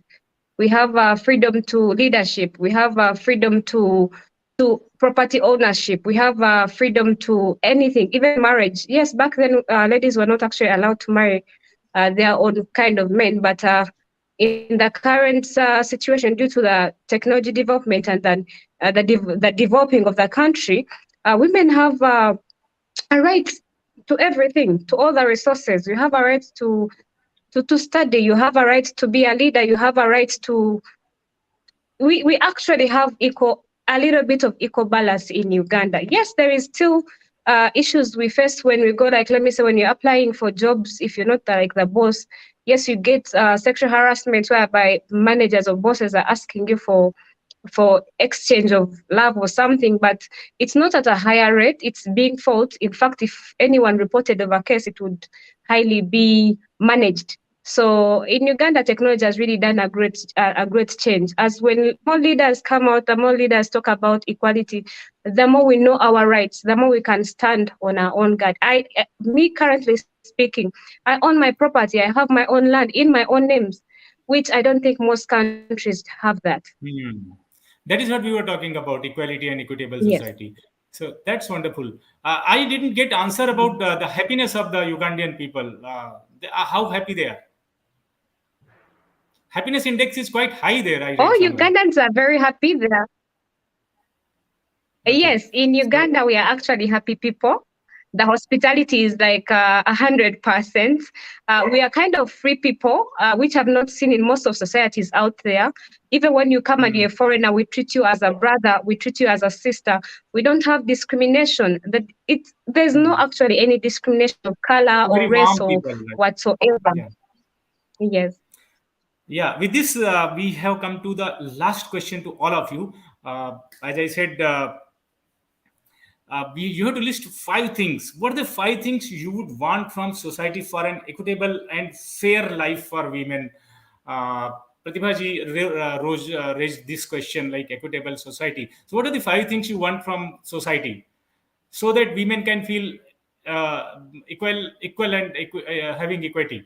We have freedom to leadership. We have freedom to property ownership. We have freedom to anything, even marriage. Yes, back then ladies were not actually allowed to marry their own kind of men, but in the current situation, due to the technology development and then the developing of the country, women have a right to everything, to all the resources. You have a right to study. You have a right to be a leader. You have a right to. We actually have a little bit of equal balance in Uganda. Yes, there is still issues we face when we go, like, let me say, when you're applying for jobs, if you're not like the boss, yes, you get sexual harassment whereby managers or bosses are asking you for exchange of love or something, but it's not at a higher rate. It's being fought. In fact, if anyone reported of a case, it would highly be managed. So in Uganda, technology has really done a great change. As when more leaders come out, the more leaders talk about equality, the more we know our rights, the more we can stand on our own guard. Me currently speaking, I own my property. I have my own land in my own names, which I don't think most countries have that. That is what we were talking about, equality and equitable society. Yes. So that's wonderful. I didn't get answer about the happiness of the Ugandan people. How happy they are. Happiness index is quite high there. Ugandans are very happy there. Okay. Yes, in Uganda, we are actually happy people. The hospitality is like 100%. We are kind of free people, which I've not seen in most of societies out there. Even when you come and you're a foreigner, we treat you as a brother, we treat you as a sister. We don't have discrimination. There's no actually any discrimination of color or race or whatsoever. Yeah. Yes. Yeah, with this, we have come to the last question to all of you. As I said, you have to list 5 things. What are the 5 things you would want from society for an equitable and fair life for women? Pratibha ji raised this question, like equitable society. So what are the 5 things you want from society so that women can feel equal and having equity?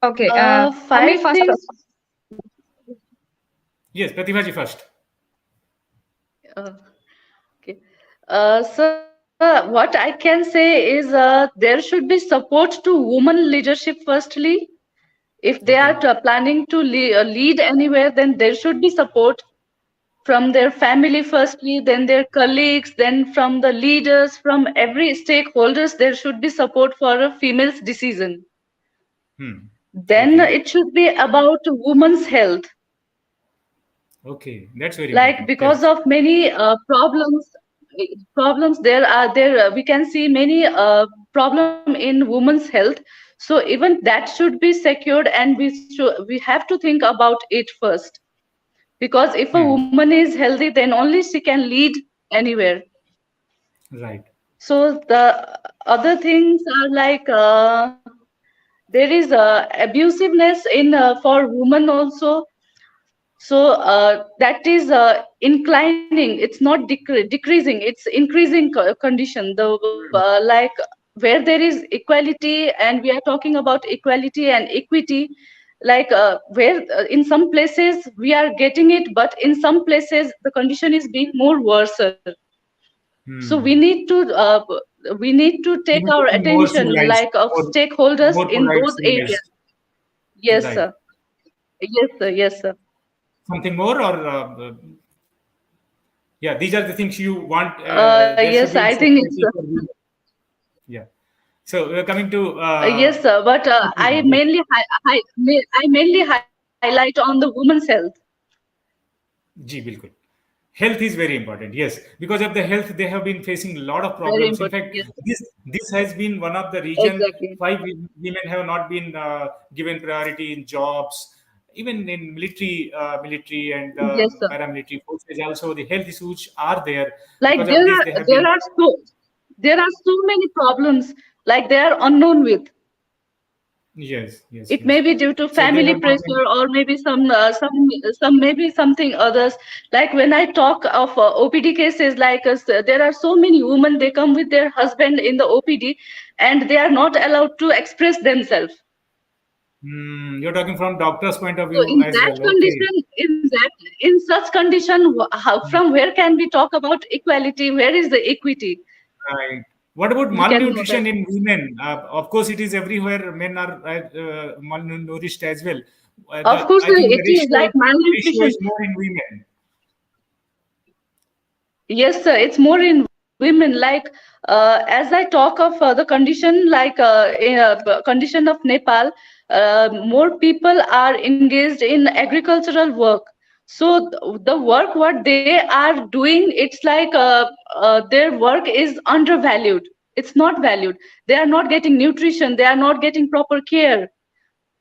Okay. 5 things. Yes, Pratibha ji first. Okay. So what I can say is there should be support to women leadership firstly. If they are planning to lead anywhere, then there should be support from their family firstly, then their colleagues, then from the leaders, from every stakeholders. There should be support for a female's decision. Then it should be about women's health. Okay, that's very Like important. because of many problems there we can see many problem in women's health. So even that should be secured, and we have to think about it first, because if a woman is healthy, then only she can lead anywhere. Right. So the other things are like there is abusiveness in for women also. So that is inclining. It's not decreasing. It's increasing condition. The like where there is equality, and we are talking about equality and equity. Like where in some places we are getting it, but in some places the condition is being more worse. So we need to You take need to our be more attention, civilized, like of stakeholders more in polite, those areas. civilized. Yes, Right. sir. Yes, sir. Yes, sir. Something more, or yeah, these are the things you want. There Yes, should be I think it's security for women. Yeah. So we're coming to yes, sir. But yes. I mainly highlight on the woman's health. Ji, bilkul. Health is very important. Yes, because of the health, they have been facing a lot of Very problems. In important. fact, Yes, this has been one of the region exactly. why women have not been given priority in jobs, even in military and Yes, sir. paramilitary forces. Also, the health issues are there. Like Because of this, they have been. there are so many problems. Like they are unknown with. Yes, yes, It yes. may be due to So they family have not been. pressure, or maybe some maybe something others. Like when I talk of OPD cases, like there are so many women, they come with their husband in the OPD, and they are not allowed to express themselves. You're talking from doctor's point of So view as well. Okay. in such condition, from where can we talk about equality? Where is the equity? Right. What about We can know that. malnutrition in women? Of course, it is everywhere. Men are malnourished as well. Of course, I think the it is like ratio malnutrition. is more in women. Yes, sir. It's more in women. Like as I talk of the condition, like condition of Nepal, more people are engaged in agricultural work. So the work what they are doing, it's like their work is undervalued. It's not valued. They are not getting nutrition. They are not getting proper care.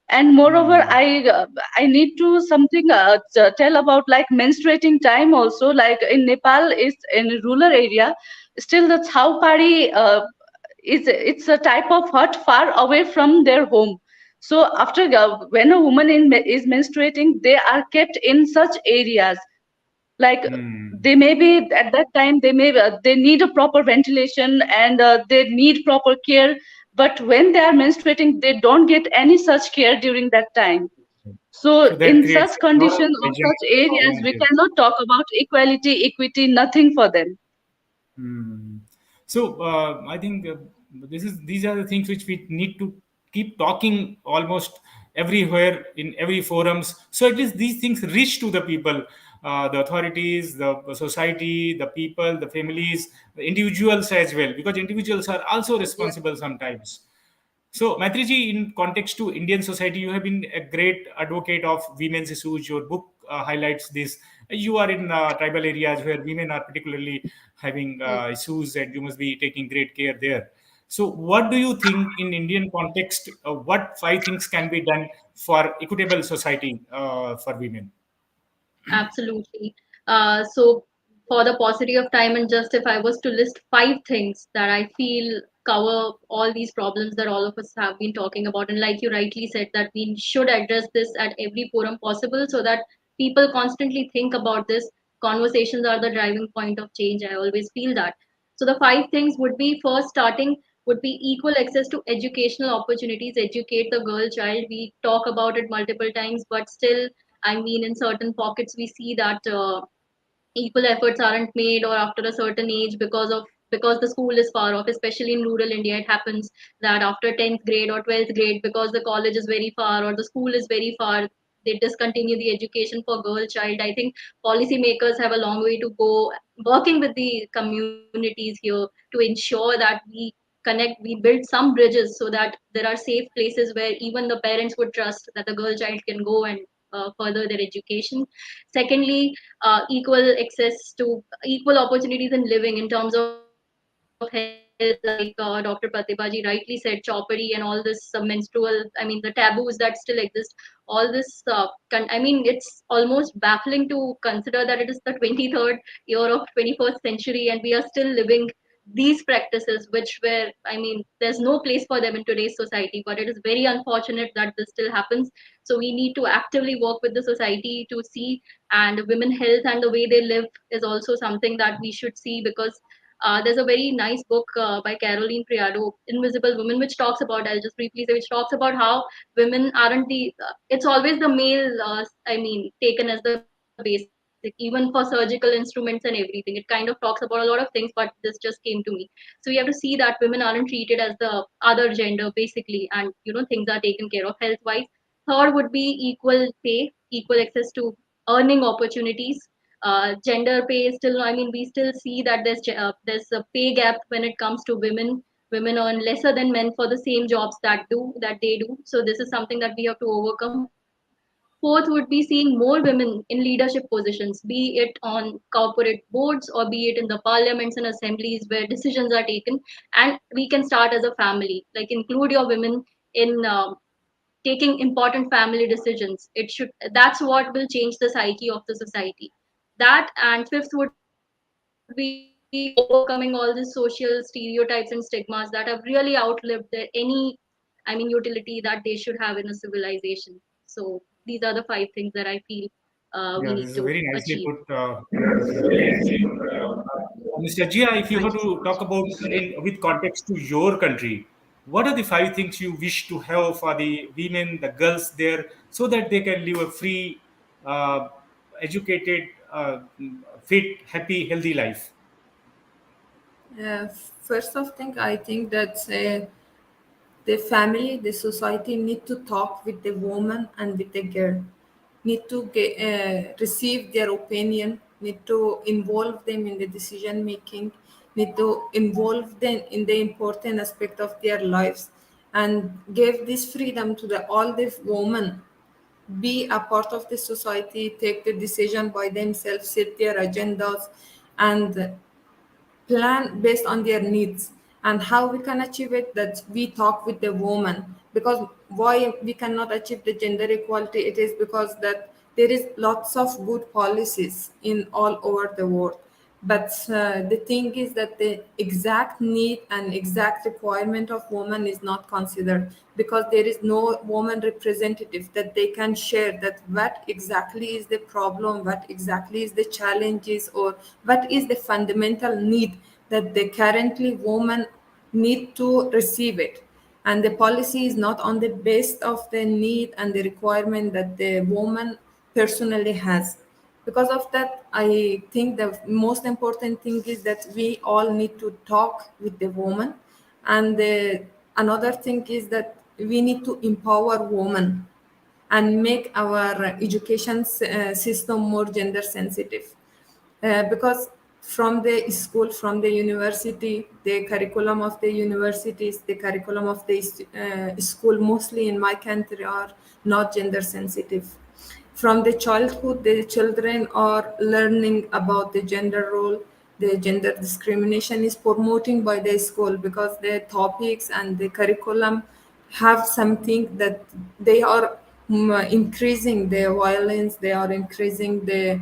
And moreover, I need to something tell about like menstruating time also. Like in Nepal, is in a rural area, still the chhaupari is it's a type of hut far away from their home. So after when a woman is menstruating, they are kept in such areas. Like they may be at that time, they need a proper ventilation, and they need proper care. But when they are menstruating, they don't get any such care during that time. So So that in creates such a lot of condition of hygienic such areas, we challenges. cannot talk about equality, equity, nothing for them. Hmm. So I think these are the things which we need to keep talking almost everywhere in every forums. So at least these things reach to the people, the authorities, the society, the people, the families, the individuals as well, because individuals are also Yeah. responsible sometimes. So, Maitriji, in context to Indian society, you have been a great advocate of women's issues. Your book highlights this. You are in tribal areas where women are particularly having Mm. issues, and you must be taking great care there. So, what do you think in Indian context? What five things can be done for equitable society for women? Absolutely. So, for the paucity of time, and just if I was to list five things that I feel cover all these problems that all of us have been talking about, and like you rightly said, that we should address this at every forum possible so that people constantly think about this. Conversations are the driving point of change. I always feel that. So, the five things would be first starting would be equal access to educational opportunities, educate the girl child. We talk about it multiple times, but still I mean, in certain pockets, we see that equal efforts aren't made, or after a certain age, because of because the school is far off, especially in rural India. It happens that after 10th grade or 12th grade, because the college is very far or the school is very far, they discontinue the education for girl child. I think policymakers have a long way to go, working with the communities here to ensure that we connect, we build some bridges so that there are safe places where even the parents would trust that the girl child can go and further their education. Secondly, equal access to equal opportunities in living in terms of health, like Dr. Pratibha ji rightly said, choppery and all this menstrual, I mean, the taboos that still exist, all this, I mean, it's almost baffling to consider that it is the 23rd year of 21st century and we are still living these practices, which were, I mean, there's no place for them in today's society, but it is very unfortunate that this still happens. So we need to actively work with the society to see, and women health and the way they live is also something that we should see, because there's a very nice book by Caroline Priado, Invisible Women, which talks about, I'll just briefly say, which talks about how women aren't the, it's always the male, I mean, taken as the basic, even for surgical instruments and everything. It kind of talks about a lot of things, but this just came to me. So we have to see that women aren't treated as the other gender, basically, and, things are taken care of health wise. Third would be equal pay, equal access to earning opportunities. Gender pay is still, I mean, we still see that there's a pay gap when it comes to women. Women earn lesser than men for the same jobs that they do. So this is something that we have to overcome. Fourth would be seeing more women in leadership positions, be it on corporate boards or be it in the parliaments and assemblies where decisions are taken. And we can start as a family, like include your women in taking important family decisions. It should, that's what will change the psyche of the society. That, and fifth would be overcoming all the social stereotypes and stigmas that have really outlived any, I mean, utility that they should have in a civilization. So these are the five things that I feel we need to Yeah, this is a achieve. very nicely put, things. Mr. Jia, if you Thank have you so to much. talk about with context to your country, what are the five things you wish to have for the women, the girls there, so that they can live a free, uh, educated, fit, happy, healthy life? Uh, First of thing, I think that the family, the society need to talk with the woman and with the girl, need to receive their opinion, need to involve them in the decision making, need to involve them in the important aspect of their lives, and give this freedom to all the women, be a part of the society, take the decision by themselves, set their agendas, and plan based on their needs. And how we can achieve it, that we talk with the woman, because why we cannot achieve the gender equality, it is because that there is lots of good policies in all over the world, but the thing is that the exact need and exact requirement of woman is not considered, because there is no woman representative that they can share that what exactly is the problem, what exactly is the challenges, or what is the fundamental need that the currently woman need to receive it. And the policy is not on the base of the need and the requirement that the woman personally has. Because of that, I think the most important thing is that we all need to talk with the woman. And another thing is that we need to empower women and make our education system more gender sensitive. Because from the school, from the university, the curriculum of the universities, the curriculum of the school, mostly in my country, are not gender sensitive. From the childhood, the children are learning about the gender role. The gender discrimination is promoting by the school, because the topics and the curriculum have something that they are increasing the violence, they are increasing the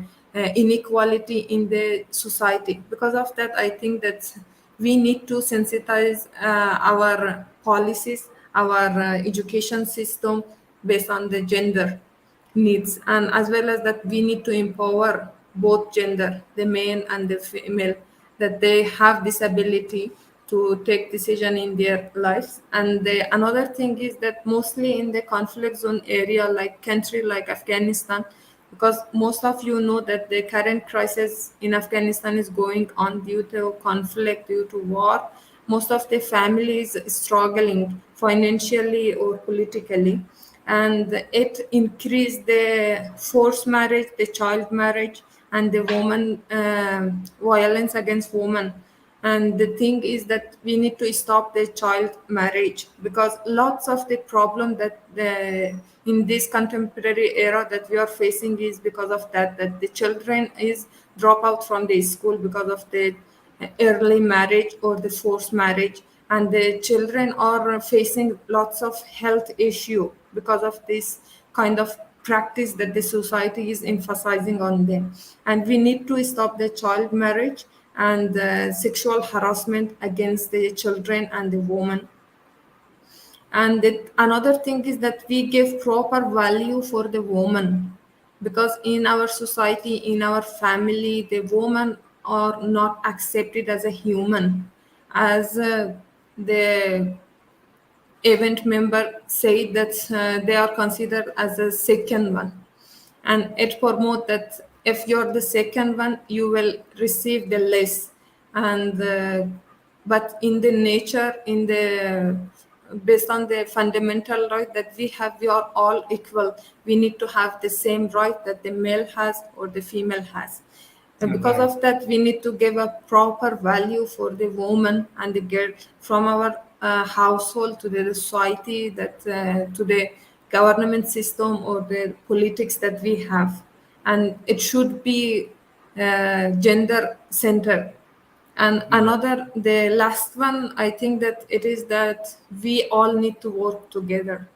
inequality in the society. Because of that, I think that we need to sensitize our policies, our education system based on the gender needs, and as well as that we need to empower both gender, the male and the female, that they have this ability to take decision in their lives. And another thing is that mostly in the conflict zone area, like country like Afghanistan, because most of you know that the current crisis in Afghanistan is going on due to conflict, due to war. Most of the families struggling financially or politically, and it increased the forced marriage, the child marriage, and the woman violence against women. And the thing is that we need to stop the child marriage, because lots of the problem that in this contemporary era that we are facing is because of that the children is drop out from the school because of the early marriage or the forced marriage, and the children are facing lots of health issue because of this kind of practice that the society is emphasizing on them. And we need to stop the child marriage and sexual harassment against the children and the woman. And another thing is that we give proper value for the woman, because in our society, in our family, the women are not accepted as a human, as the event member said that they are considered as a second one, and it promote that if you're the second one you will receive the less. And but in the nature, in the based on the fundamental right that we have, we are all equal. We need to have the same right that the male has or the female has. And because Right. of that, we need to give a proper value for the woman and the girl, from our household to the society, that to the government system or the politics that we have. And it should be gender centered. And another, the last one, I think that it is that we all need to work together.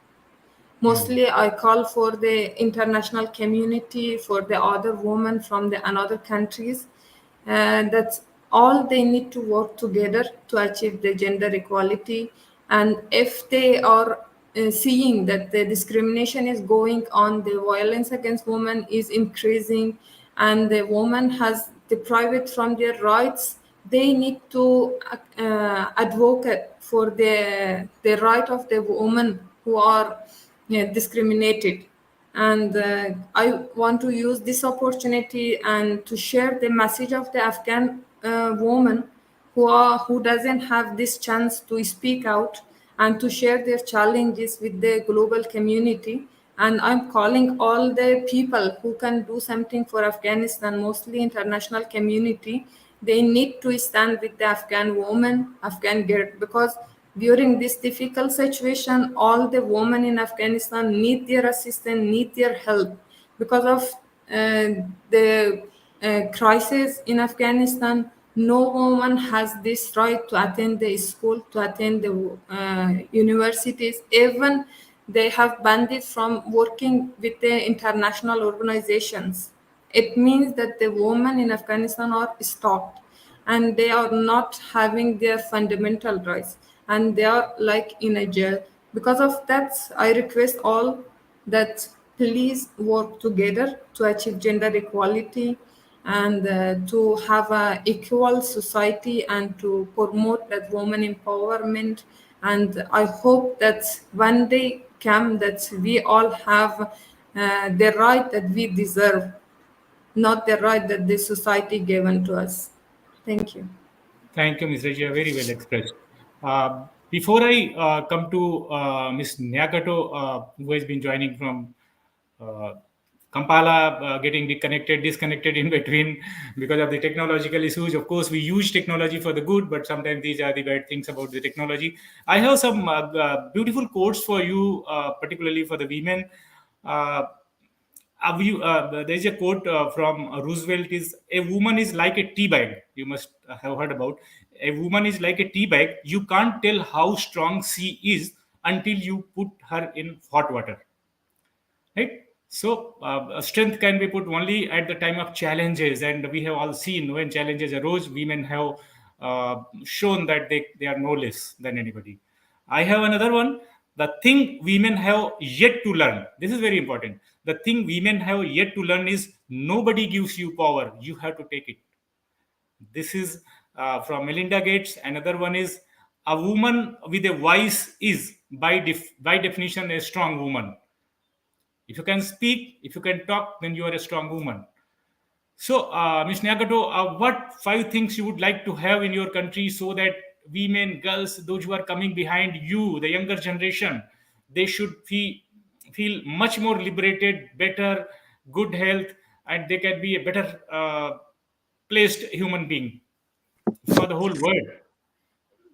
Mostly I call for the international community, for the other women from the another countries, that all they need to work together to achieve the gender equality. And if they are seeing that the discrimination is going on, the violence against women is increasing, and the woman has deprived from their rights, they need to advocate for the right of the women who are discriminated. And I want to use this opportunity and to share the message of the Afghan woman who doesn't have this chance to speak out and to share their challenges with the global community. And I'm calling all the people who can do something for Afghanistan, mostly international community. They need to stand with the Afghan woman, Afghan girl, because during this difficult situation, all the women in Afghanistan need their assistance, need their help, because of the crisis in Afghanistan. No woman has this right to attend the school, to attend the universities. Even they have banned it from working with the international organizations. It means that the women in Afghanistan are stopped, and they are not having their fundamental rights, and they are like in a jail. Because of that, I request all that please work together to achieve gender equality, and to have a equal society, and to promote that woman empowerment. And I hope that one day come that we all have the right that we deserve, not the right that the society given to us. Thank you. Thank you, Ms. Razia. Very well expressed. Before I come to Ms. Nyakato, who has been joining from uh, Kampala, getting disconnected in between because of the technological issues. Of course, we use technology for the good, but sometimes these are the bad things about the technology. I have some beautiful quotes for you, particularly for the women. Uh, there's a quote from Roosevelt: "Is a woman is like a tea bag." You must have heard about. A woman is like a tea bag. You can't tell how strong she is until you put her in hot water. Right. So strength can be put only at the time of challenges, and we have all seen when challenges arose, women have shown that they are no less than anybody. I have another one. The thing women have yet to learn, this is very important. The thing women have yet to learn is nobody gives you power, you have to take it. This is from Melinda Gates. Another one is: a woman with a voice is by definition a strong woman. If you can speak, if you can talk, then you are a strong woman. So, Ms. Nyakato, what 5 things you would like to have in your country so that women, girls, those who are coming behind you, the younger generation, they should feel much more liberated, better, good health, and they can be a better placed human being for the whole world.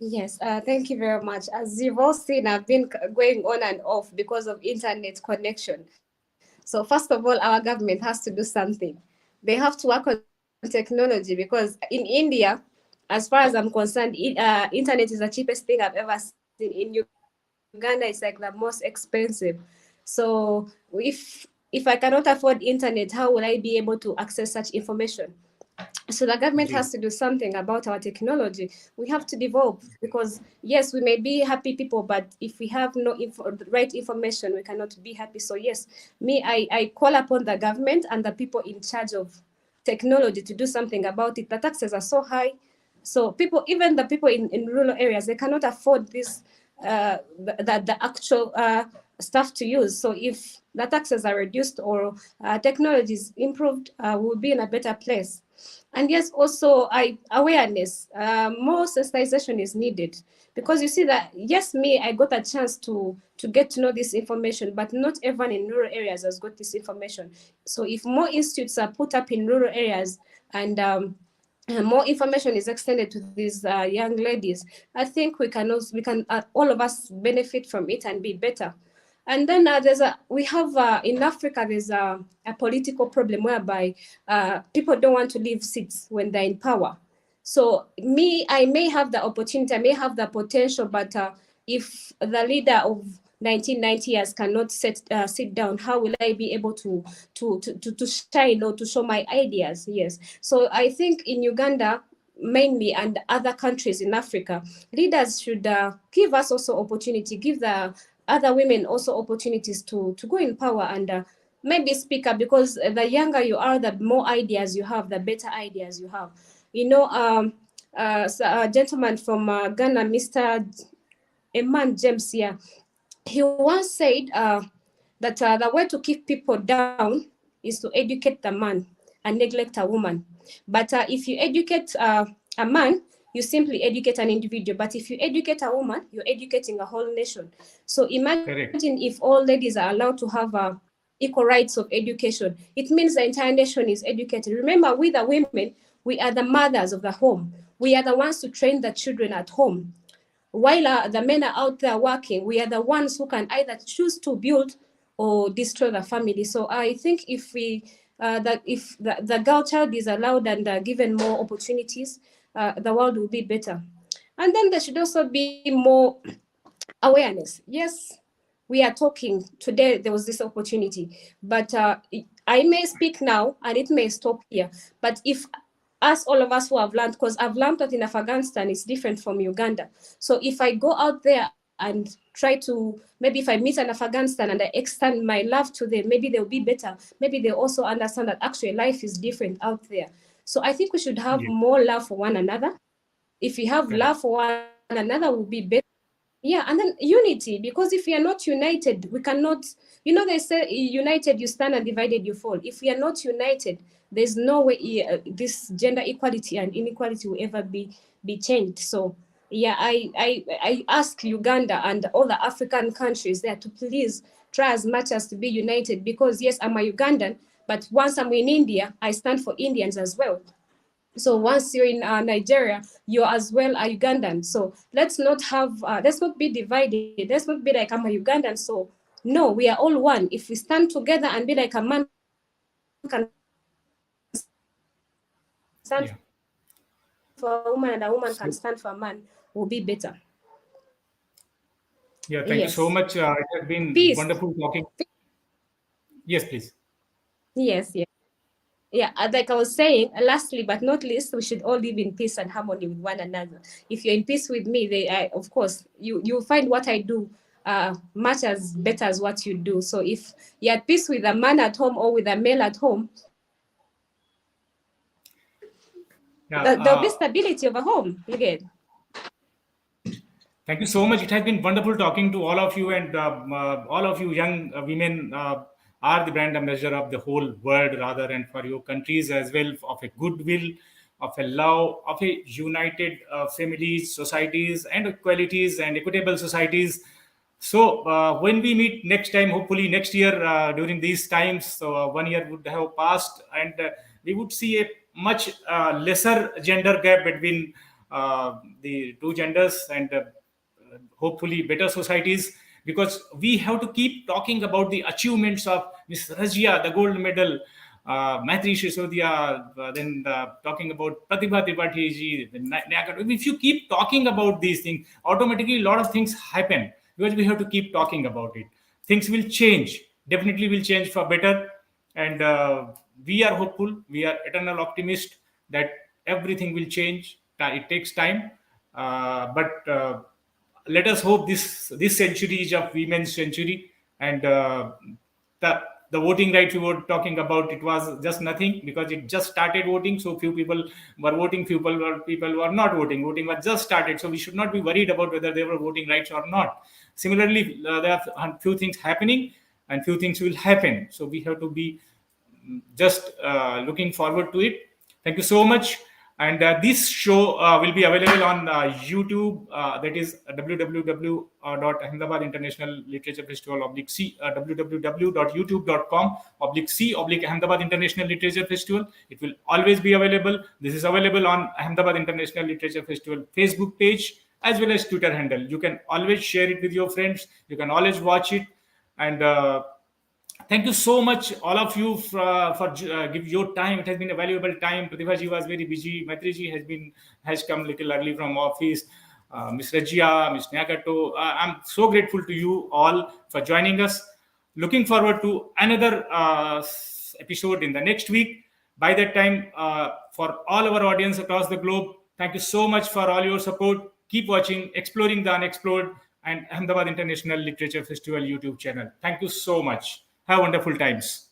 Yes, thank you very much. As you've all seen, I've been going on and off because of internet connection. So first of all, our government has to do something. They have to work on technology because in India, as far as I'm concerned, internet is the cheapest thing I've ever seen. In Uganda, it's like the most expensive. So if I cannot afford internet, how will I be able to access such information? So the government has to do something about our technology. We have to develop because yes, we may be happy people, but if we have no the right information, we cannot be happy. So yes, I call upon the government and the people in charge of technology to do something about it. The taxes are so high, so people, even the people in rural areas, they cannot afford this the actual stuff to use. So if the taxes are reduced or technology is improved, we'll be in a better place. And yes, also awareness, more sensitization is needed because you see that yes, I got a chance to get to know this information, but not everyone in rural areas has got this information. So if more institutes are put up in rural areas and more information is extended to these young ladies, I think we can all of us benefit from it and be better. And then we have in Africa, there's a political problem whereby people don't want to leave seats when they're in power. So I may have the opportunity, I may have the potential, but if the leader of 1990 years cannot sit down, how will I be able to shine or to show my ideas? Yes. So I think in Uganda, mainly, and other countries in Africa, leaders should give us also opportunity, give the other women also opportunities to go in power and maybe speak up, because the younger you are, the more ideas you have, the better ideas you have. You know, so a gentleman from Ghana, Mr. Eman James here, he once said that the way to keep people down is to educate the man and neglect a woman. But if you educate a man, you simply educate an individual. But if you educate a woman, you're educating a whole nation. So imagine Correct. if all ladies are allowed to have equal rights of education. It means the entire nation is educated. Remember, we the women, we are the mothers of the home. We are the ones to train the children at home. While the men are out there working, we are the ones who can either choose to build or destroy the family. So I think if the girl child is allowed and given more opportunities, the world will be better. And then there should also be more awareness. Yes, we are talking today. There was this opportunity, but I may speak now and it may stop here. But if all of us who have learned, because I've learned that in Afghanistan it's different from Uganda. So if I go out there and try to, maybe if I meet an Afghanistan and I extend my love to them, maybe they'll be better. Maybe they also understand that actually life is different out there. So I think we should have more love for one another. If we have love for one another, we'll be better. Yeah, and then unity, because if we are not united, we cannot, they say united you stand and divided you fall. If we are not united, there's no way this gender equality and inequality will ever be changed. So yeah, I ask Uganda and all the African countries there to please try as much as to be united, because yes, I'm a Ugandan, but once I'm in India, I stand for Indians as well. So once you're in Nigeria, you're as well a Ugandan. So let's not be divided. Let's not be like, I'm a Ugandan. So no, we are all one. If we stand together and be like a man can stand for a woman and a woman can stand for a man, will be better. Yeah, thank you so much. It has been wonderful talking. Yes, please. Yes. Yeah, like I was saying, lastly but not least, we should all live in peace and harmony with one another. If you're in peace with me, of course, you'll find what I do much as better as what you do. So if you're at peace with a man at home or with a male at home, there'll be stability of a home. Again. Thank you so much. It has been wonderful talking to all of you, and all of you young women are the brand ambassador of the whole world, rather, and for your countries as well, of a goodwill, of a love, of a united families, societies, and equalities and equitable societies. So when we meet next time, hopefully next year during these times, so 1 year would have passed, and we would see a much lesser gender gap between the two genders, and hopefully better societies, because we have to keep talking about the achievements of Miss Razia, the gold medal, Maitridevi Sisodia, then talking about Pratibha Tripathi ji, Nyakato. If you keep talking about these things, automatically a lot of things happen, because we have to keep talking about it. Things will change, definitely will change for better, and we are hopeful, we are eternal optimist that everything will change. It takes time, but let us hope this century is of women's century, and the the voting rights we were talking about, it was just nothing, because it just started voting. So few people were voting, people were not voting. Voting was just started, so we should not be worried about whether they were voting rights or not. Similarly, there are few things happening and few things will happen, so we have to be just looking forward to it. Thank you so much. And this show will be available on YouTube. That is www.Ahmedabad International Literature Festival /C www.youtube.com/C/Ahmedabad International Literature Festival. It will always be available. This is available on Ahmedabad International Literature Festival Facebook page as well as Twitter handle. You can always share it with your friends. You can always watch it. And thank you so much, all of you, for give your time. It has been a valuable time. Pratibha ji was very busy. Maitri ji has come little early from office. Miss Razia, Miss Nyakato, I'm so grateful to you all for joining us. Looking forward to another episode in the next week. By that time, for all our audience across the globe, thank you so much for all your support. Keep watching Exploring the Unexplored and Ahmedabad International Literature Festival YouTube channel. Thank you so much. Have wonderful times.